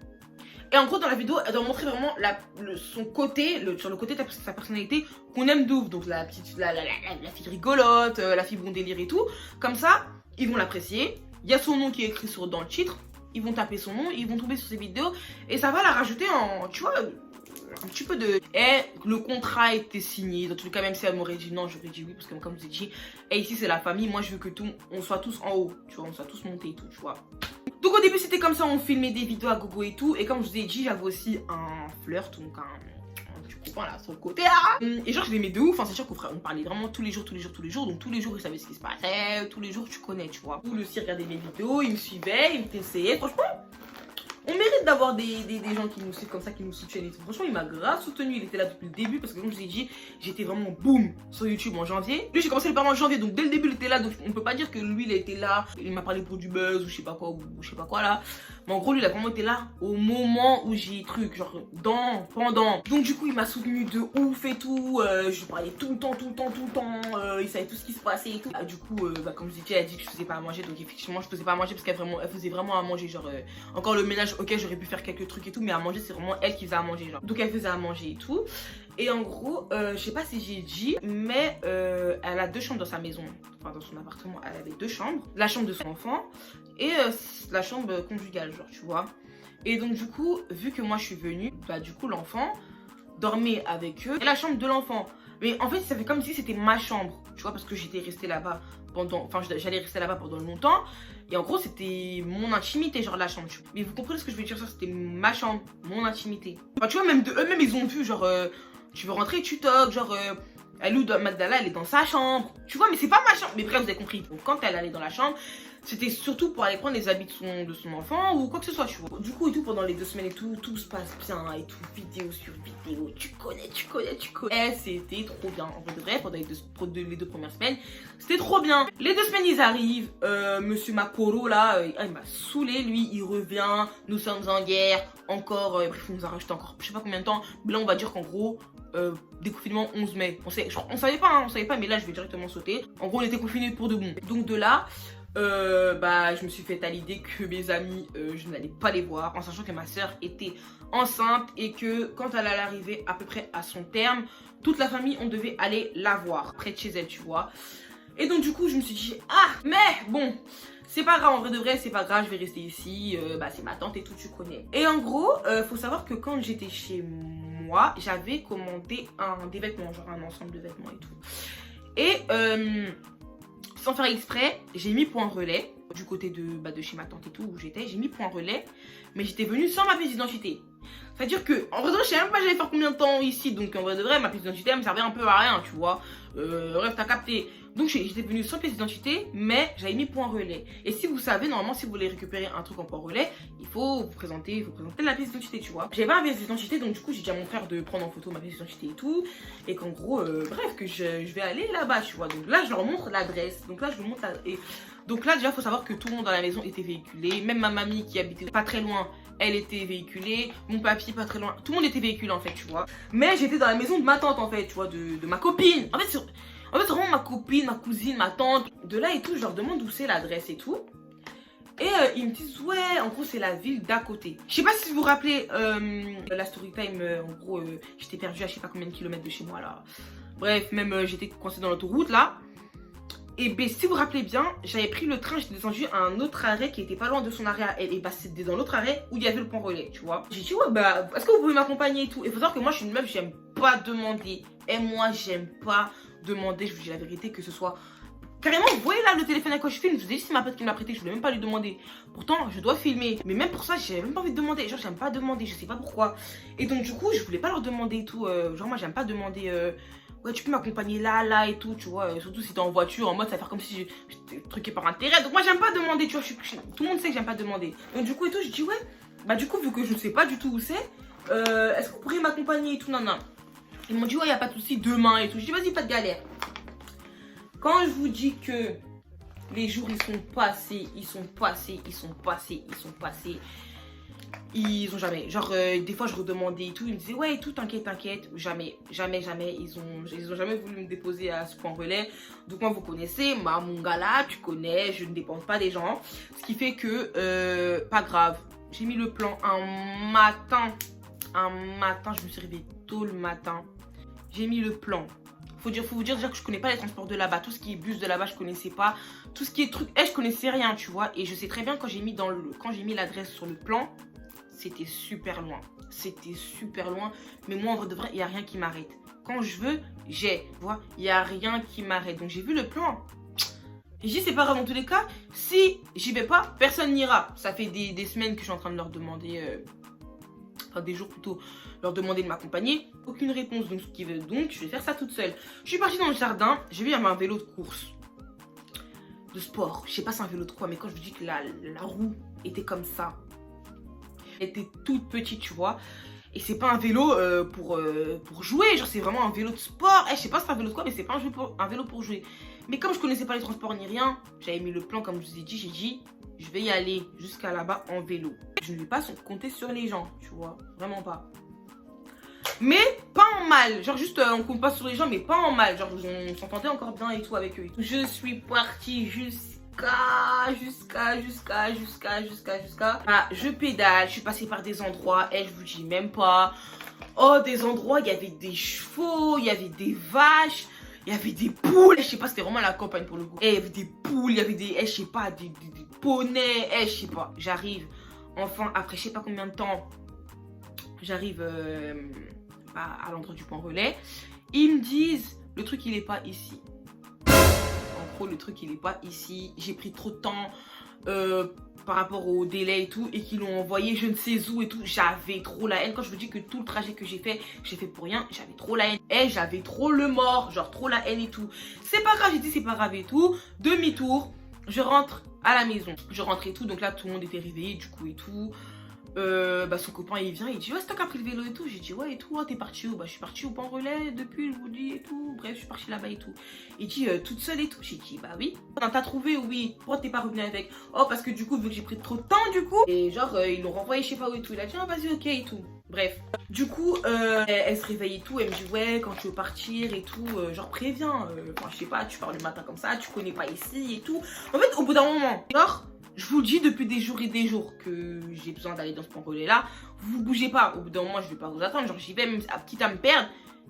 Et en gros, dans la vidéo, elle doit montrer vraiment son côté, sur le côté de sa personnalité qu'on aime de ouf. Donc la fille rigolote, la fille bon délire et tout. Comme ça, ils vont l'apprécier. Il y a son nom qui est écrit dans le titre. Ils vont taper son nom, ils vont tomber sur ses vidéos. Et ça va la rajouter en, tu vois, un petit peu de... Et le contrat était signé. Dans tous les cas, même si elle m'aurait dit non, j'aurais dit oui. Parce que comme je vous ai dit, et ici c'est la famille. Moi, je veux que on soit tous en haut. Tu vois, on soit tous montés et tout, tu vois. Donc au début c'était comme ça, on filmait des vidéos à gogo et tout. Et comme je vous ai dit, j'avais aussi un flirt, donc un petit copain là sur le côté là. Et genre je l'aimais de ouf, enfin c'est sûr qu'on parlait vraiment tous les jours. Donc tous les jours il savait ce qui se passait, tous les jours tu connais, tu vois. Lui aussi regardait mes vidéos, il me suivait, il m'essayait, franchement. On mérite d'avoir des gens qui nous suivent comme ça, qui nous soutiennent et tout. Franchement, il m'a grave soutenu. Il était là depuis le début parce que, comme je vous ai dit, j'étais vraiment boum sur YouTube en janvier. Lui, j'ai commencé à le parler en janvier, donc dès le début, il était là. Donc, on peut pas dire que lui, il était là. Il m'a parlé pour du buzz ou je sais pas quoi, là. Mais en gros, lui, il a vraiment été là au moment où j'ai truc, genre pendant. Donc, du coup, il m'a soutenu de ouf et tout. Je parlais tout le temps. Il savait tout ce qui se passait et tout. Du coup, comme je vous ai dit, elle a dit que je faisais pas à manger. Donc, effectivement, je faisais pas à manger parce qu'elle faisait vraiment à manger. Genre, encore le ménage. Ok, j'aurais pu faire quelques trucs et tout, mais à manger, c'est vraiment elle qui faisait à manger, genre. Donc elle faisait à manger et tout. Et en gros, je sais pas si j'ai dit, mais elle a 2 chambres dans sa maison. Enfin, dans son appartement, elle avait 2 chambres. La chambre de son enfant et la chambre conjugale, genre, tu vois. Et donc, du coup, vu que moi, je suis venue, bah, du coup, l'enfant dormait avec eux. Et la chambre de l'enfant. Mais en fait, ça fait comme si c'était ma chambre, tu vois, parce que j'étais restée là-bas j'allais rester là-bas pendant longtemps. Et en gros, c'était mon intimité, genre la chambre, tu vois. Mais vous comprenez ce que je veux dire, ça, c'était ma chambre, mon intimité. Enfin, tu vois, même eux-mêmes, ils ont vu, genre, tu veux rentrer, tu toques, genre, elle ou Magdala, elle est dans sa chambre. Tu vois, mais c'est pas ma chambre. Mais bref, vous avez compris. Donc, quand elle allait dans la chambre, c'était surtout pour aller prendre les habits de son enfant ou quoi que ce soit, tu vois. Du coup, et tout, pendant les 2 semaines et tout se passe bien et tout, vidéo sur vidéo, tu connais. Et c'était trop bien. En vrai, pendant les 2 premières semaines, c'était trop bien. Les 2 semaines, ils arrivent. Monsieur Makoro, là, il m'a saoulé, lui, il revient. Nous sommes en guerre. Encore, bref, il nous a rajouté encore, je sais pas combien de temps. Mais là, on va dire qu'en gros, déconfinement 11 mai. On savait pas, mais là, je vais directement sauter. En gros, on était confinés pour de bon. Donc, de là. Je me suis fait à l'idée que mes amis, je n'allais pas les voir, en sachant que ma soeur était enceinte et que quand elle allait arriver à peu près à son terme, toute la famille, on devait aller la voir près de chez elle, tu vois. Et donc du coup, je me suis dit, ah, mais bon, c'est pas grave, en vrai de vrai, c'est pas grave, je vais rester ici, c'est ma tante et tout, tu connais. Et en gros, faut savoir que quand j'étais chez mois, j'avais commandé des vêtements, genre un ensemble de vêtements et tout. Et sans faire exprès, j'ai mis point relais du côté de chez ma tante et tout où j'étais. J'ai mis point relais, mais j'étais venue sans ma pièce d'identité. C'est-à-dire que, en vrai, je sais même pas j'allais faire combien de temps ici. Donc, en vrai de vrai, ma pièce d'identité, elle me servait un peu à rien, tu vois. Bref, t'as capté. Donc, j'étais venue sans pièce d'identité, mais j'avais mis point relais. Et si vous savez, normalement, si vous voulez récupérer un truc en point relais, il faut présenter la pièce d'identité, tu vois. J'avais pas ma pièce d'identité, donc du coup, j'ai dit à mon frère de prendre en photo ma pièce d'identité et tout. Et qu'en gros, bref, que je vais aller là-bas, tu vois. Donc là, je leur montre l'adresse. Donc là, je leur montre Donc là, déjà, il faut savoir que tout le monde dans la maison était véhiculé. Même ma mamie qui habitait pas très loin, elle était véhiculée. Mon papy pas très loin. Tout le monde était véhiculé en fait, tu vois. Mais j'étais dans la maison de ma tante en fait, tu vois, de ma copine. En fait, c'est vraiment ma copine, ma cousine, ma tante. De là et tout, je leur demande où c'est l'adresse et tout. Et ils me disent, ouais, en gros, c'est la ville d'à côté. Je sais pas si vous vous rappelez la story time. En gros, j'étais perdue à je sais pas combien de kilomètres de chez moi là. Bref, même j'étais coincée dans l'autoroute là. Et ben, si vous vous rappelez bien, j'avais pris le train, j'étais descendue à un autre arrêt qui était pas loin de son arrêt à elle. Et bah, c'était dans l'autre arrêt où il y avait le point relais, tu vois. J'ai dit, ouais, bah, est-ce que vous pouvez m'accompagner et tout. Et faut savoir que moi, je suis une meuf, j'aime pas demander. Et moi, j'aime pas demander, je vous dis la vérité, que ce soit. Carrément, vous voyez là le téléphone à quoi je filme, je vous ai dit, c'est ma pote qui me l'a prêté, je voulais même pas lui demander. Pourtant, je dois filmer. Mais même pour ça, j'avais même pas envie de demander. Genre, j'aime pas demander, je sais pas pourquoi. Et donc, du coup, je voulais pas leur demander et tout. Genre, moi, j'aime pas demander. Ouais, tu peux m'accompagner là et tout, tu vois. Surtout si t'es en voiture, en mode, ça va faire comme si j'étais truqué par intérêt. Donc, moi, j'aime pas demander, tu vois. Tout le monde sait que j'aime pas demander. Donc, du coup, et tout, je dis, ouais, bah, du coup, vu que je ne sais pas du tout où c'est, est-ce que vous pourriez m'accompagner et tout, non. Ils m'ont dit, ouais, y a pas de souci, demain et tout. Je dis, vas-y, pas de galère. Quand je vous dis que les jours, ils sont passés. Ils ont jamais. Genre, des fois, je redemandais et tout. Ils me disaient, ouais, et tout, t'inquiète. Jamais. Ils ont jamais voulu me déposer à ce point relais. Donc, moi, vous connaissez, mon gars là, tu connais, je ne dépends pas des gens. Ce qui fait que, pas grave. J'ai mis le plan un matin, je me suis réveillée tôt le matin. J'ai mis le plan. Faut vous dire déjà que je connais pas les transports de là-bas. Tout ce qui est bus de là-bas, je connaissais pas. Tout ce qui est truc, je connaissais rien, tu vois. Et je sais très bien quand j'ai mis l'adresse sur le plan, c'était super loin. Mais moi, en vrai de vrai, il n'y a rien qui m'arrête. Quand je veux, tu vois, il n'y a rien qui m'arrête. Donc, j'ai vu le plan. Et j'ai dit, c'est pas grave dans tous les cas. Si j'y vais pas, personne n'ira. Ça fait des semaines que je suis en train de leur demander... Enfin, des jours plutôt, leur demander de m'accompagner. Aucune réponse. Donc, je vais faire ça toute seule. Je suis partie dans le jardin. J'ai vu, il y avait un vélo de course. De sport. Je sais pas c'est un vélo de quoi, mais quand je vous dis que la roue était comme ça. Elle était toute petite, tu vois. Et c'est pas un vélo pour jouer. Genre, c'est vraiment un vélo de sport. Je sais pas si c'est un vélo de quoi, mais c'est pas un vélo pour jouer. Mais comme je connaissais pas les transports ni rien, j'avais mis le plan comme je vous ai dit. J'ai dit, je vais y aller jusqu'à là-bas en vélo. Je ne vais pas compter sur les gens, tu vois. Vraiment pas. Mais pas en mal. Genre, juste, on compte pas sur les gens, mais pas en mal. Genre, on s'entendait encore bien et tout avec eux. Je suis partie jusqu'à. Je pédale. Je suis passée par des endroits. Et je vous dis même pas. Oh, des endroits, il y avait des chevaux, il y avait des vaches. Il y avait des poules, je sais pas, c'était vraiment la campagne pour le coup. Et il y avait des poules, il y avait des, je sais pas, des poneys, je sais pas. J'arrive, enfin, après je sais pas combien de temps, j'arrive à l'endroit du point relais. Ils me disent, le truc il est pas ici. En gros, le truc il est pas ici. J'ai pris trop de temps par rapport au délai et tout, et qu'ils l'ont envoyé je ne sais où et tout. J'avais trop la haine. Quand je vous dis que tout le trajet que j'ai fait pour rien, j'avais trop la haine. Et j'avais trop le mort, genre trop la haine et tout. C'est pas grave, j'ai dit c'est pas grave et tout. Demi-tour, je rentre à la maison. Je rentre et tout, donc là tout le monde était réveillé du coup et tout. Son copain il vient, il dit ouais c'est toi qui as pris le vélo et tout. J'ai dit ouais et tout, oh, t'es parti où? Bah je suis partie au point relais depuis, je vous dis et tout. Bref je suis partie là-bas et tout. Il dit toute seule et tout. J'ai dit bah oui. T'as trouvé? Oui. Pourquoi t'es pas revenu avec? Oh parce que du coup vu que j'ai pris trop de temps du coup. Et genre ils l'ont renvoyé je sais pas où et tout. Il a dit ah vas-y ok et tout. Bref. Du coup elle se réveille et tout. Elle me dit ouais quand tu veux partir et tout. Genre préviens. Enfin je sais pas, tu pars le matin comme ça, tu connais pas ici et tout. En fait au bout d'un moment, genre je vous dis depuis des jours et des jours que j'ai besoin d'aller dans ce point relais là. Vous bougez pas. Au bout d'un moment, je vais pas vous attendre. Genre, j'y vais, même quitte à me perdre,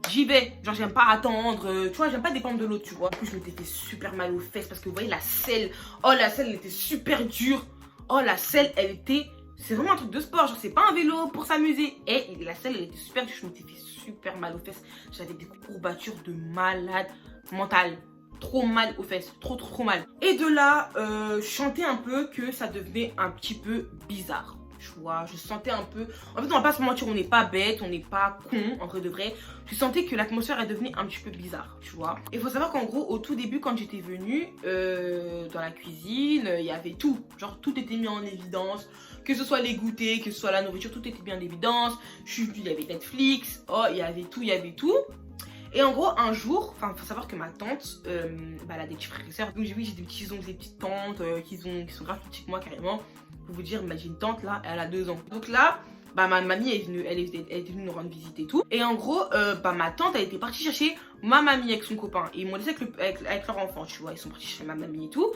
j'y vais. Genre, j'aime pas attendre. Tu vois, j'aime pas dépendre de l'autre, tu vois. Du coup, je m'étais fait super mal aux fesses parce que vous voyez, la selle. Oh, la selle, elle était super dure. Oh, la selle, elle était c'est vraiment un truc de sport, genre c'est pas un vélo pour s'amuser. Et la selle elle était super dure, je m'étais fait super mal aux fesses. J'avais des courbatures de malade mentale. Trop mal aux fesses, trop mal. Et de là, je sentais un peu que ça devenait un petit peu bizarre. Tu vois, je sentais un peu... En fait, on va pas se mentir, on n'est pas bête, on n'est pas con, en vrai de vrai. Je sentais que l'atmosphère, elle devenait un petit peu bizarre, tu vois. Il faut savoir qu'en gros, au tout début, quand j'étais venue dans la cuisine, il y avait tout. Genre, tout était mis en évidence. Que ce soit les goûters, que ce soit la nourriture, tout était bien en évidence. Il y avait Netflix, oh, il y avait tout, il y avait tout. Et en gros, un jour, enfin, faut savoir que ma tante, elle a des petits frères et sœurs. Donc, j'ai des petits oncles, des petites tantes qui sont grave plus petites que moi, carrément. Pour vous dire, j'ai une tante là, elle a 2 ans. Donc là, ma mamie est venue, elle est venue nous rendre visite et tout. Et en gros, ma tante, elle était partie chercher ma mamie avec son copain. Et ils m'ont laissé avec leur enfant, tu vois. Ils sont partis chercher ma mamie et tout.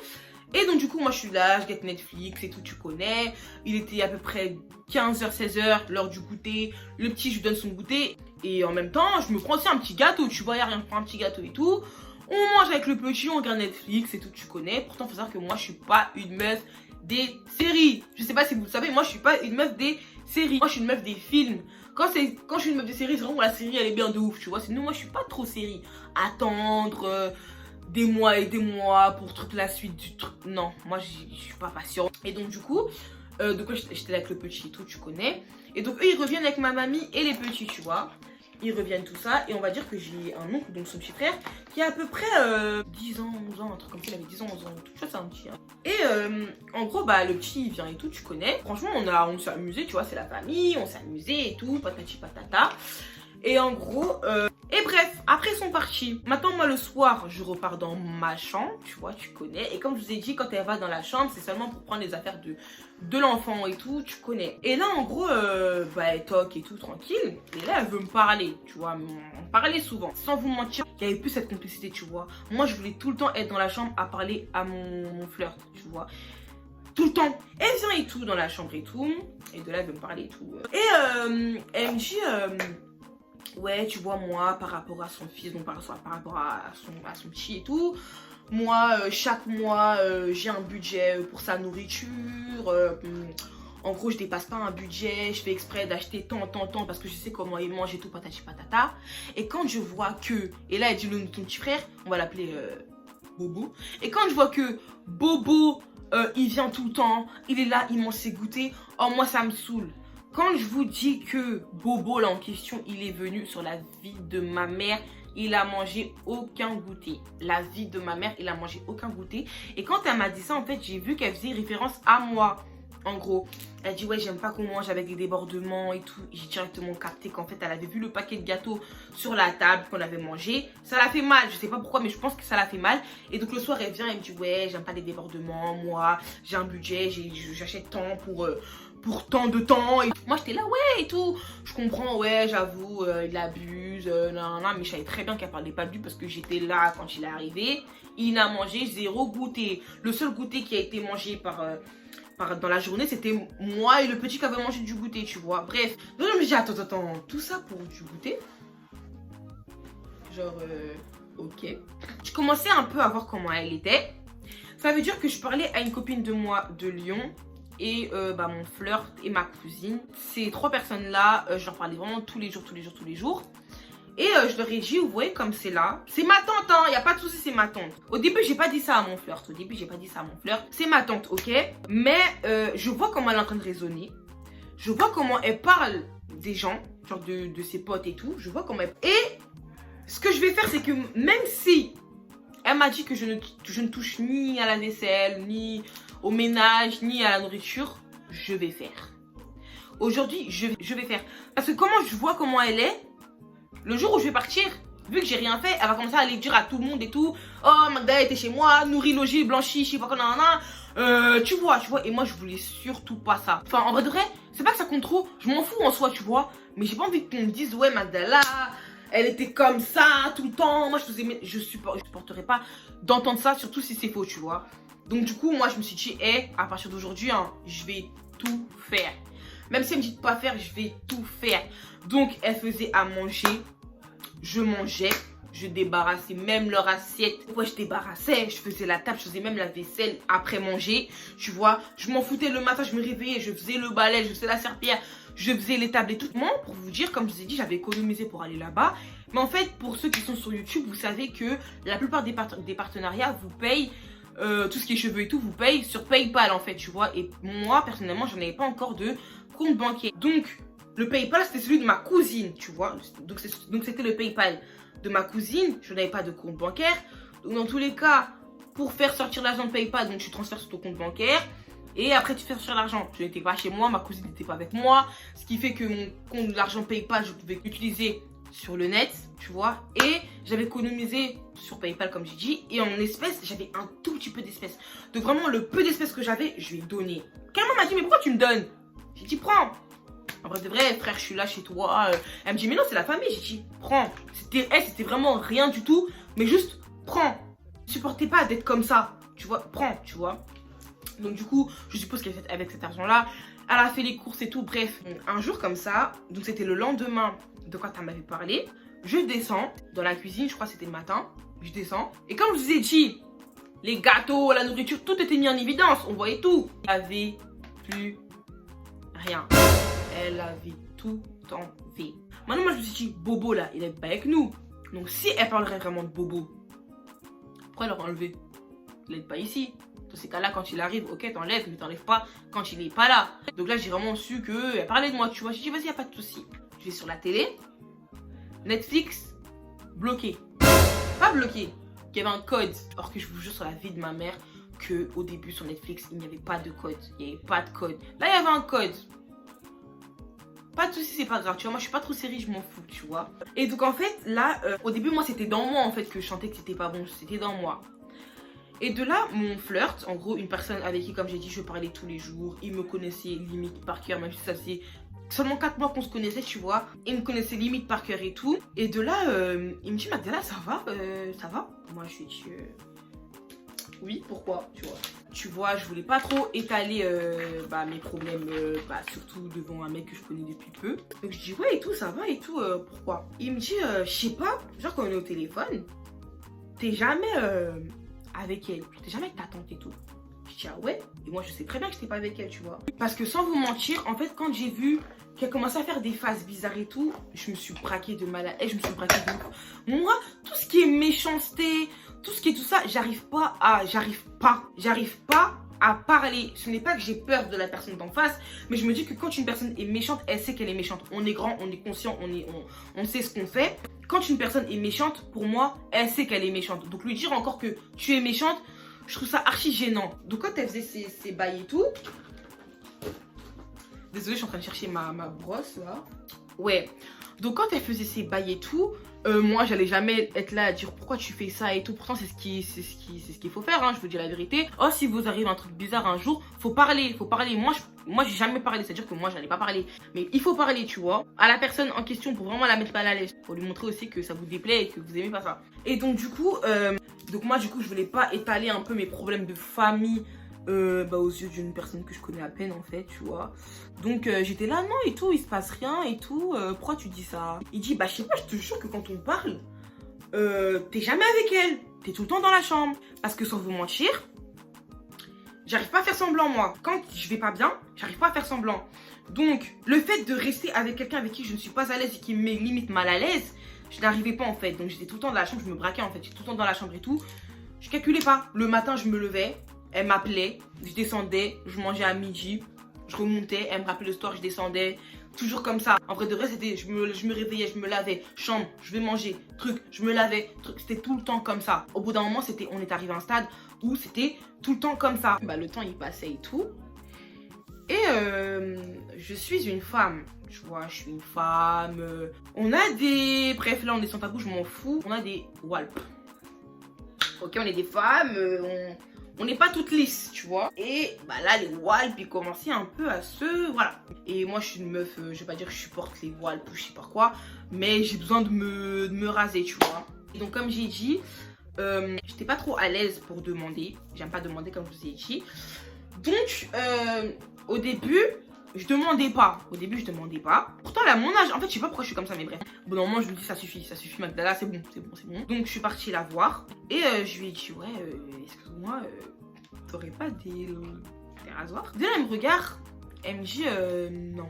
Et donc du coup moi je suis là, je guette Netflix et tout, tu connais. Il était à peu près 15h, 16h, l'heure du goûter. Le petit je lui donne son goûter. Et en même temps je me prends aussi un petit gâteau, tu vois, y'a rien, je prends un petit gâteau et tout. On mange avec le petit, on regarde Netflix et tout, tu connais. Pourtant faut savoir que moi je suis pas une meuf des séries. Je sais pas si vous le savez, moi je suis pas une meuf des séries. Moi je suis une meuf des films. Quand je suis une meuf des séries, c'est vraiment la série elle est bien de ouf, tu vois. Sinon moi je suis pas trop série. Attendre... des mois et des mois pour toute la suite du truc. Non, moi je suis pas patiente. Et donc du coup, de quoi j'étais avec le petit et tout, tu connais. Et donc eux ils reviennent avec ma mamie et les petits, tu vois. Ils reviennent tout ça. Et on va dire que j'ai un oncle, donc son petit frère, qui a à peu près 10 ans, 11 ans, un truc comme ça. Il avait 10 ans, 11 ans, tout ça c'est un petit. Hein. Et en gros, le petit il vient et tout, tu connais. Franchement, on s'est amusé, tu vois, c'est la famille, on s'est amusé et tout, patati patata. Et en gros, et bref, après ils sont partis. Maintenant, moi le soir, je repars dans ma chambre, tu vois, tu connais. Et comme je vous ai dit, quand elle va dans la chambre, c'est seulement pour prendre les affaires de l'enfant et tout, tu connais. Et là, en gros, elle toque et tout, tranquille. Et là, elle veut me parler, tu vois, on parlait souvent. Sans vous mentir, il n'y avait plus cette complicité, tu vois. Moi, je voulais tout le temps être dans la chambre à parler à mon flirt, tu vois. Tout le temps. Elle vient et tout dans la chambre et tout. Et de là, elle veut me parler et tout. Et elle me dit... ouais, tu vois, moi, par rapport à son fils, donc par rapport à son petit et tout, moi, chaque mois, j'ai un budget pour sa nourriture. En gros, je dépasse pas un budget, je fais exprès d'acheter tant, parce que je sais comment il mange et tout, patati patata. Et quand je vois que, et là, elle dit ton petit frère, on va l'appeler Bobo. Et quand je vois que Bobo, il vient tout le temps, il est là, il mange ses goûters, oh, moi, ça me saoule. Quand je vous dis que Bobo là en question, il est venu sur la vie de ma mère, il a mangé aucun goûter. La vie de ma mère, il a mangé aucun goûter. Et quand elle m'a dit ça, en fait, j'ai vu qu'elle faisait référence à moi. En gros, elle dit ouais, j'aime pas qu'on mange avec des débordements et tout. J'ai directement capté qu'en fait, elle avait vu le paquet de gâteaux sur la table qu'on avait mangé. Ça l'a fait mal, je sais pas pourquoi, mais je pense que ça l'a fait mal. Et donc le soir, elle vient, elle me dit ouais, j'aime pas les débordements. Moi, j'ai un budget, j'achète tant pour tant de temps. Et moi j'étais là ouais et tout, je comprends, ouais j'avoue, il abuse, non, mais je savais très bien qu'elle parlait pas de lui parce que j'étais là quand il est arrivé. Il a mangé 0 goûter. Le seul goûter qui a été mangé dans la journée, c'était moi et le petit qui avait mangé du goûter, tu vois. Bref, donc je me dis attends, tout ça pour du goûter. Genre ok. Je commençais un peu à voir comment elle était. Ça veut dire que je parlais à une copine de moi de Lyon et mon flirt et ma cousine. Ces 3 personnes là, je leur parlais vraiment tous les jours. Et je leur ai dit, vous voyez comme c'est là, c'est ma tante, hein, y a pas de souci, c'est ma tante. Au début j'ai pas dit ça à mon flirt, c'est ma tante, ok. Mais je vois comment elle est en train de raisonner, je vois comment elle parle des gens, genre de ses potes et tout, je vois comment elle... Et ce que je vais faire, c'est que même si elle m'a dit que je ne touche ni à la vaisselle, ni au ménage, ni à la nourriture, je vais faire. Aujourd'hui, je vais faire. Parce que je vois comment elle est, le jour où je vais partir, vu que j'ai rien fait, elle va commencer à aller dire à tout le monde et tout. Oh, Magda était chez moi, nourrie, logée, blanchie, je sais pas quoi, tu vois. Et moi, je voulais surtout pas ça. Enfin, en vrai de vrai, c'est pas que ça compte trop, je m'en fous en soi, tu vois. Mais j'ai pas envie qu'on me dise, ouais, Magda elle était comme ça tout le temps. Moi, je supporterais pas d'entendre ça, surtout si c'est faux, tu vois. Donc, du coup, moi, je me suis dit, à partir d'aujourd'hui, hein, je vais tout faire. Même si elle me dit de pas faire, je vais tout faire. Donc, elle faisait à manger. Je mangeais. je débarrassais même leur assiette. Ouais, je débarrassais, je faisais la table, je faisais même la vaisselle après manger. Tu vois, je m'en foutais le matin, je me réveillais, je faisais le balai, je faisais la serpillière, je faisais les tables et tout. Moi, pour vous dire, comme je vous ai dit, j'avais économisé pour aller là-bas. Mais en fait, pour ceux qui sont sur YouTube, vous savez que la plupart des partenariats vous payent tout ce qui est cheveux et tout, vous payent sur PayPal en fait, tu vois. Et moi, personnellement, j'en avais pas encore de compte bancaire. Donc, le PayPal, c'était celui de ma cousine, tu vois. Donc, c'était le PayPal de ma cousine. Je n'avais pas de compte bancaire. Donc, dans tous les cas, pour faire sortir l'argent de PayPal, donc tu transfères sur ton compte bancaire. Et après, tu fais sortir l'argent. Je n'étais pas chez moi, ma cousine n'était pas avec moi. Ce qui fait que mon compte d'argent PayPal, je pouvais l'utiliser sur le net, tu vois. Et j'avais économisé sur PayPal, comme j'ai dit. Et en espèces, j'avais un tout petit peu d'espèces. Donc, vraiment, le peu d'espèces que j'avais, je lui ai donné. Quelqu'un m'a dit, mais pourquoi tu me donnes? J'ai dit, prends. En vrai, de vrai, frère, je suis là chez toi. Elle me dit, mais non, c'est la famille. J'ai dit, prends. C'était vraiment rien du tout. Mais juste, prends. Ne supportez pas d'être comme ça. Tu vois, prends, tu vois. Donc, du coup, je suppose qu'avec cet argent-là, elle a fait les courses et tout. Bref, un jour comme ça, donc c'était le lendemain de quand elle m'avait parlé. Je descends dans la cuisine, je crois que c'était le matin. Je descends. Et comme je vous ai dit, les gâteaux, la nourriture, tout était mis en évidence. On voyait tout. Il n'y avait plus rien. Elle avait tout enlevé. Maintenant, moi, je me suis dit, Bobo, là, il n'est pas avec nous. Donc, si elle parlerait vraiment de Bobo, pourquoi elle l'aurait enlevé? Il n'est pas ici. Dans ces cas-là, quand il arrive, ok, t'enlèves, mais t'enlèves pas quand il n'est pas là. Donc là, j'ai vraiment su qu'elle parlait de moi, tu vois. J'ai dit, vas-y, y a pas de souci. Je vais sur la télé. Netflix, bloqué. Pas bloqué. Il y avait un code. Or que je vous jure sur la vie de ma mère qu'au début sur Netflix, il n'y avait pas de code. Il n'y avait pas de code. Là, il y avait un code. Pas de soucis, c'est pas grave, tu vois. Moi, je suis pas trop série, je m'en fous, tu vois. Et donc, en fait, là, au début, moi, c'était dans moi, en fait, que je sentais que c'était pas bon. C'était dans moi. Et de là, mon flirt, en gros, une personne avec qui, comme j'ai dit, je parlais tous les jours. Il me connaissait limite par cœur, même si ça faisait seulement 4 mois qu'on se connaissait, tu vois. Il me connaissait limite par cœur et tout. Et de là, il me dit, Magdala, ça va? Ça va? Moi, je lui ai dit, oui, pourquoi, tu vois. Tu vois, je voulais pas trop étaler mes problèmes, surtout devant un mec que je connais depuis peu. Donc je dis, ouais, et tout, ça va et tout, pourquoi? Il me dit, je sais pas, genre quand on est au téléphone, t'es jamais avec elle, t'es jamais avec ta tante et tout. Je dis, ah ouais? Et moi, je sais très bien que j'étais pas avec elle, tu vois. Parce que sans vous mentir, en fait, quand j'ai vu qu'elle commençait à faire des faces bizarres et tout, je me suis braquée de malade. Et je me suis braquée de ouf. Moi, tout ce qui est méchanceté, tout ce qui est tout ça, j'arrive pas à parler. Ce n'est pas que j'ai peur de la personne d'en face, mais je me dis que quand une personne est méchante, elle sait qu'elle est méchante. On est grand, on est conscient, on sait ce qu'on fait. Quand une personne est méchante, pour moi, elle sait qu'elle est méchante. Donc lui dire encore que tu es méchante, je trouve ça archi gênant. Donc quand elle faisait ses bails et tout... Désolée, je suis en train de chercher ma brosse là. Ouais. Donc quand elle faisait ses bails et tout, moi j'allais jamais être là à dire pourquoi tu fais ça et tout. Pourtant c'est ce qu'il faut faire, hein, je vous dis la vérité. Oh, si vous arrive un truc bizarre un jour, faut parler. Moi j'ai jamais parlé, c'est à dire que moi j'allais pas parler. Mais il faut parler, tu vois, à la personne en question pour vraiment la mettre mal à l'aise. Pour lui montrer aussi que ça vous déplaît et que vous aimez pas ça. Et donc du coup, je voulais pas étaler un peu mes problèmes de famille aux yeux d'une personne que je connais à peine en fait, tu vois. Donc j'étais là, non et tout, il se passe rien et tout, pourquoi tu dis ça? Il dit, bah je sais pas, je te jure que quand on parle, t'es jamais avec elle, t'es tout le temps dans la chambre. Parce que sans vous mentir, j'arrive pas à faire semblant moi. Quand je vais pas bien, j'arrive pas à faire semblant. Donc le fait de rester avec quelqu'un avec qui je ne suis pas à l'aise et qui me met limite mal à l'aise, je n'arrivais pas en fait. Donc j'étais tout le temps dans la chambre, je me braquais en fait, j'étais tout le temps dans la chambre et tout. Je calculais pas. Le matin je me levais, elle m'appelait, je descendais, je mangeais à midi, je remontais, elle me rappelait le soir, je descendais, toujours comme ça. En vrai de vrai, c'était, je me réveillais, je me lavais, chambre, je vais manger, truc, je me lavais, truc, c'était tout le temps comme ça. Au bout d'un moment, on est arrivé à un stade où c'était tout le temps comme ça. Bah, le temps, il passait et tout. Et je suis une femme, tu vois, je suis une femme. On a des... Bref, là, on est sans tabou, je m'en fous. On a des walps. Ok, on est des femmes, on n'est pas toutes lisses, tu vois. Et bah là, les walps, ils commençaient un peu à se... Voilà. Et moi, je suis une meuf, je vais pas dire que je supporte les walps ou je sais pas quoi, mais j'ai besoin de me raser, tu vois. Et donc, comme j'ai dit, j'étais pas trop à l'aise pour demander. J'aime pas demander, comme je vous ai dit. Donc, au début, Je demandais pas. Au début, je demandais pas. Pourtant, elle a mon âge. En fait, je sais pas pourquoi je suis comme ça, mais bref. Bon, normalement, je me dis, ça suffit, Magdala, c'est bon. Donc, je suis partie la voir. Et je lui ai dit, ouais, excuse-moi, t'aurais pas des rasoirs? Dès là, elle me regarde. Elle me dit, non.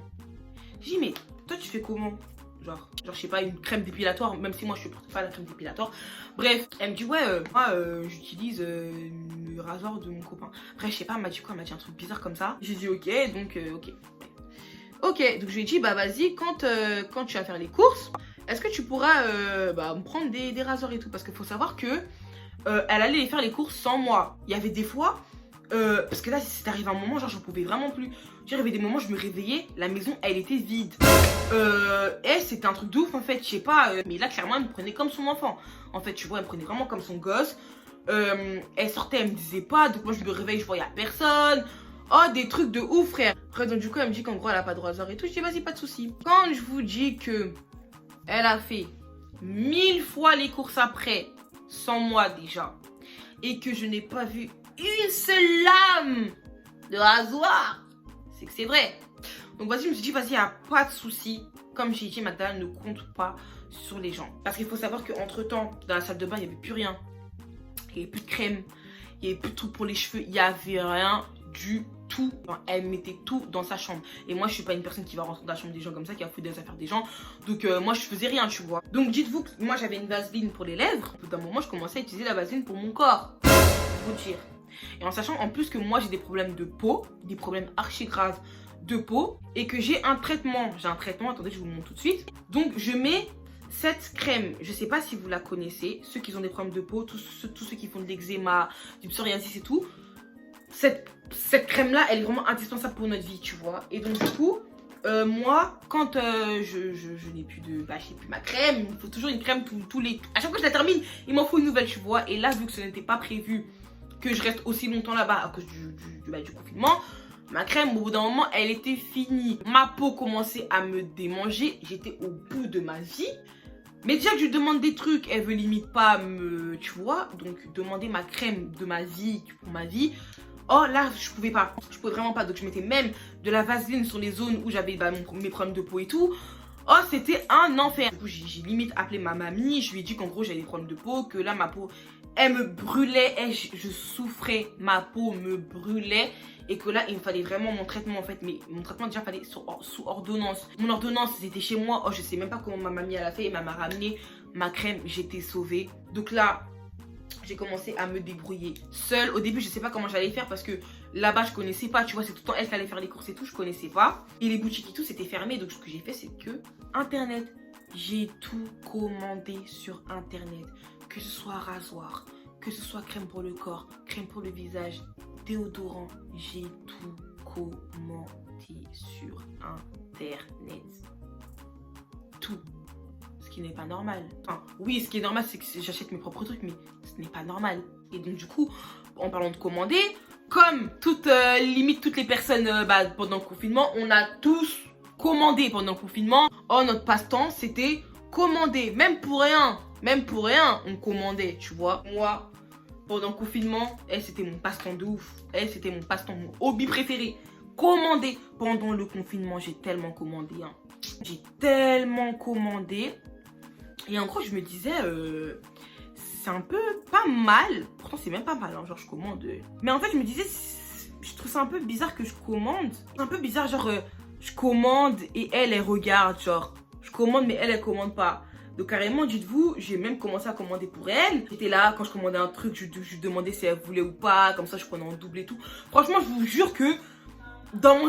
Je dis, mais toi, tu fais comment? Genre, je sais pas, une crème dépilatoire, même si moi, je supporte pas la crème dépilatoire. Bref, elle me dit, ouais, moi, j'utilise le rasoir de mon copain. Après, je sais pas, elle m'a dit quoi? Elle m'a dit un truc bizarre comme ça. J'ai dit, ok, donc, ok. Ok, donc je lui ai dit, bah vas-y, quand tu vas faire les courses, est-ce que tu pourras me prendre des rasoirs et tout? Parce qu'il faut savoir que elle allait faire les courses sans moi. Il y avait des fois, parce que là, c'est arrivé un moment, genre, j'en pouvais vraiment plus. Il y avait des moments, je me réveillais, la maison, elle était vide. Et c'était un truc de ouf, en fait, je sais pas. Mais là, clairement, elle me prenait comme son enfant. En fait, tu vois, elle me prenait vraiment comme son gosse. Elle sortait, elle me disait pas. Donc, moi, je me réveille, je voyais personne. Oh, des trucs de ouf, frère. Après, donc, du coup, elle me dit qu'en gros, elle a pas de rasoir et tout. Je dis, vas-y, pas de soucis. Quand je vous dis que elle a fait 1000 fois les courses après, sans moi déjà, et que je n'ai pas vu une seule lame de rasoir, c'est que c'est vrai. Donc vas-y, je me suis dit, vas-y, y a pas de souci. Comme j'ai dit, Magdala ne compte pas sur les gens. Parce qu'il faut savoir qu'entre temps, dans la salle de bain, il n'y avait plus rien. Il n'y avait plus de crème, il n'y avait plus de trucs pour les cheveux, il n'y avait rien du tout. Enfin, elle mettait tout dans sa chambre. Et moi, je suis pas une personne qui va rentrer dans la chambre des gens comme ça, qui va foutre des affaires des gens. Donc moi, je faisais rien, tu vois. Donc dites-vous que moi, j'avais une vaseline pour les lèvres. Au bout d'un moment, je commençais à utiliser la vaseline pour mon corps. Pour vous dire. Et en sachant en plus que moi, j'ai des problèmes de peau, des problèmes archi graves de peau, et que j'ai un traitement. Attendez, je vous montre tout de suite. Donc je mets cette crème, je sais pas si vous la connaissez, ceux qui ont des problèmes de peau, tous ceux qui font de l'eczéma, du psoriasis et tout. Cette crème là, elle est vraiment indispensable pour notre vie, tu vois. Et donc du coup, moi, quand je n'ai plus de, j'ai plus ma crème, il me faut toujours une crème à chaque fois que je la termine, il m'en faut une nouvelle, tu vois. Et là, vu que ce n'était pas prévu que je reste aussi longtemps là-bas à cause du confinement, ma crème, au bout d'un moment, elle était finie. Ma peau commençait à me démanger, j'étais au bout de ma vie. Mais déjà que je lui demande des trucs, elle veut limite pas me, tu vois, donc demander ma crème de ma vie, pour ma vie. Oh là, je pouvais pas, je pouvais vraiment pas. Donc je mettais même de la vaseline sur les zones où j'avais mes problèmes de peau et tout. Oh, c'était un enfer. Du coup, j'ai limite appelé ma mamie, je lui ai dit qu'en gros j'avais des problèmes de peau, que là ma peau, elle me brûlait, je souffrais, ma peau me brûlait. Et que là, il me fallait vraiment mon traitement en fait. Mais mon traitement déjà fallait sous ordonnance. Mon ordonnance, c'était chez moi. Oh, je sais même pas comment ma mamie elle a fait. Elle m'a ramené ma crème, j'étais sauvée. Donc là, j'ai commencé à me débrouiller seule. Au début, je sais pas comment j'allais faire parce que là-bas, je connaissais pas. Tu vois, c'est tout le temps elle qui allait faire les courses et tout. Je connaissais pas. Et les boutiques et tout, c'était fermé. Donc ce que j'ai fait, c'est que Internet. J'ai tout commandé sur Internet. Que ce soit rasoir, que ce soit crème pour le corps, crème pour le visage, déodorant, j'ai tout commandé sur Internet. Tout. Ce qui n'est pas normal. Enfin, oui, ce qui est normal, c'est que j'achète mes propres trucs, mais ce n'est pas normal. Et donc, du coup, en parlant de commander, comme limite toutes les personnes pendant le confinement, on a tous commandé pendant le confinement. Oh, notre passe-temps, c'était commander. Même pour rien, on commandait, tu vois. Moi, pendant le confinement, c'était mon passe-temps de ouf. C'était mon passe-temps, mon hobby préféré. Commander. Pendant le confinement, j'ai tellement commandé. Hein. J'ai tellement commandé. Et en gros, je me disais, c'est un peu pas mal. Pourtant, c'est même pas mal, hein, genre je commande. Mais en fait, je me disais, je trouve ça un peu bizarre que je commande. C'est un peu bizarre, genre, je commande et elle regarde, genre. Je commande, mais elle commande pas. Donc carrément, dites-vous, j'ai même commencé à commander pour elle. J'étais là, quand je commandais un truc, je demandais si elle voulait ou pas. Comme ça, je prenais en double et tout. Franchement, je vous jure que dans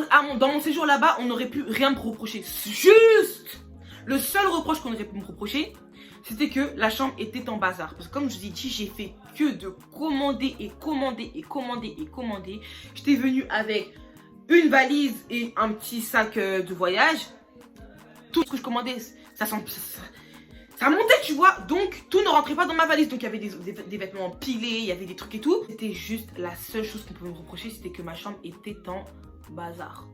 mon séjour là-bas, on n'aurait pu rien me reprocher. Juste le seul reproche qu'on aurait pu me reprocher, c'était que la chambre était en bazar. Parce que comme je vous ai dit, j'ai fait que de commander et commander et commander et commander. J'étais venue avec une valise et un petit sac de voyage. Tout ce que je commandais, ça montait, tu vois. Donc, tout ne rentrait pas dans ma valise. Donc, il y avait des vêtements empilés, il y avait des trucs et tout. C'était juste la seule chose qu'on pouvait me reprocher, c'était que ma chambre était en bazar.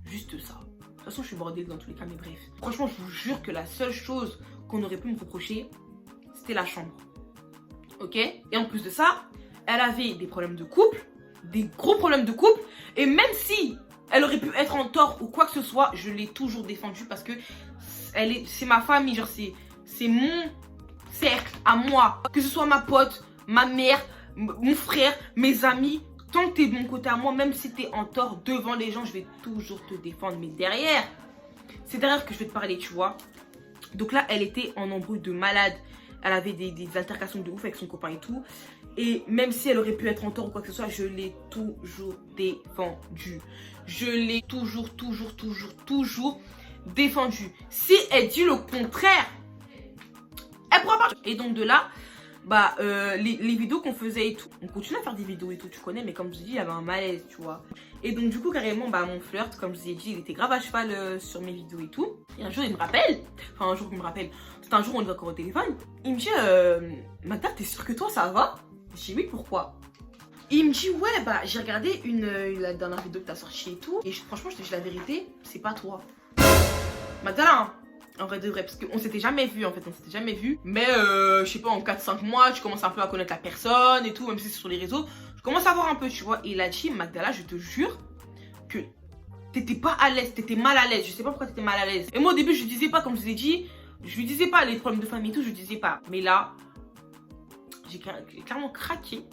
Juste ça. De toute façon, je suis bordée dans tous les cas, mais bref. Franchement, je vous jure que la seule chose qu'on aurait pu me reprocher, c'était la chambre. Ok? Et en plus de ça, elle avait des problèmes de couple, des gros problèmes de couple. Et même si Elle aurait pu être en tort ou quoi que ce soit, je l'ai toujours défendue parce que c'est ma famille, genre c'est mon cercle à moi. Que ce soit ma pote, ma mère, mon frère, mes amis, tant que t'es de mon côté à moi, même si t'es en tort devant les gens, je vais toujours te défendre. Mais derrière, c'est derrière que je vais te parler, tu vois. Donc là, elle était en embrouille de malade. Elle avait des altercations de ouf avec son copain et tout. Et même si elle aurait pu être en tort ou quoi que ce soit, je l'ai toujours défendue. Je l'ai toujours défendue. Si elle dit le contraire, elle pourra pas. Et donc de là, bah les vidéos qu'on faisait et tout, on continue à faire des vidéos et tout, tu connais, mais comme je dis, il y avait un malaise, tu vois. Et donc du coup, carrément, bah mon flirt, comme je vous ai dit, il était grave à cheval sur mes vidéos et tout. Et un jour, il me rappelle, enfin un jour, il me rappelle, c'était un jour où on était encore au téléphone. Il me dit, Magda, t'es sûre que toi, ça va? Je dis oui, pourquoi? Il me dit, ouais, bah j'ai regardé la dernière vidéo que t'as sortie et tout. Et franchement, je te dis la vérité, c'est pas toi. Magda là, hein. En vrai de vrai, parce qu'on s'était jamais vu en fait, on s'était jamais vu. Mais je sais pas, en 4-5 mois, tu commences un peu à connaître la personne et tout, même si c'est sur les réseaux. Je commence à voir un peu, tu vois. Et il a dit, Magdala, je te jure que t'étais pas à l'aise, t'étais mal à l'aise. Je sais pas pourquoi t'étais mal à l'aise. Et moi au début, je lui disais pas, comme je vous ai dit, je lui disais pas les problèmes de famille et tout, je lui disais pas. Mais là, j'ai clairement craqué.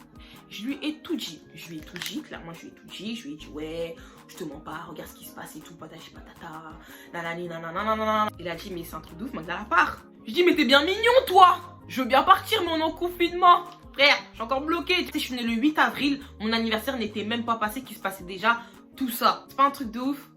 Je lui ai tout dit. Je lui ai tout dit, clairement, je lui ai tout dit. Je lui ai dit, ouais, je te mens pas, regarde ce qui se passe et tout, patati patata, nanani nanana. Il a dit, mais c'est un truc de ouf, Magda la part. Je dis, mais t'es bien mignon, toi. Je veux bien partir, mais on est en confinement. Frère, je suis encore bloquée. Tu sais, je suis née le 8 avril, mon anniversaire n'était même pas passé, qu'il se passait déjà tout ça. C'est pas un truc de ouf.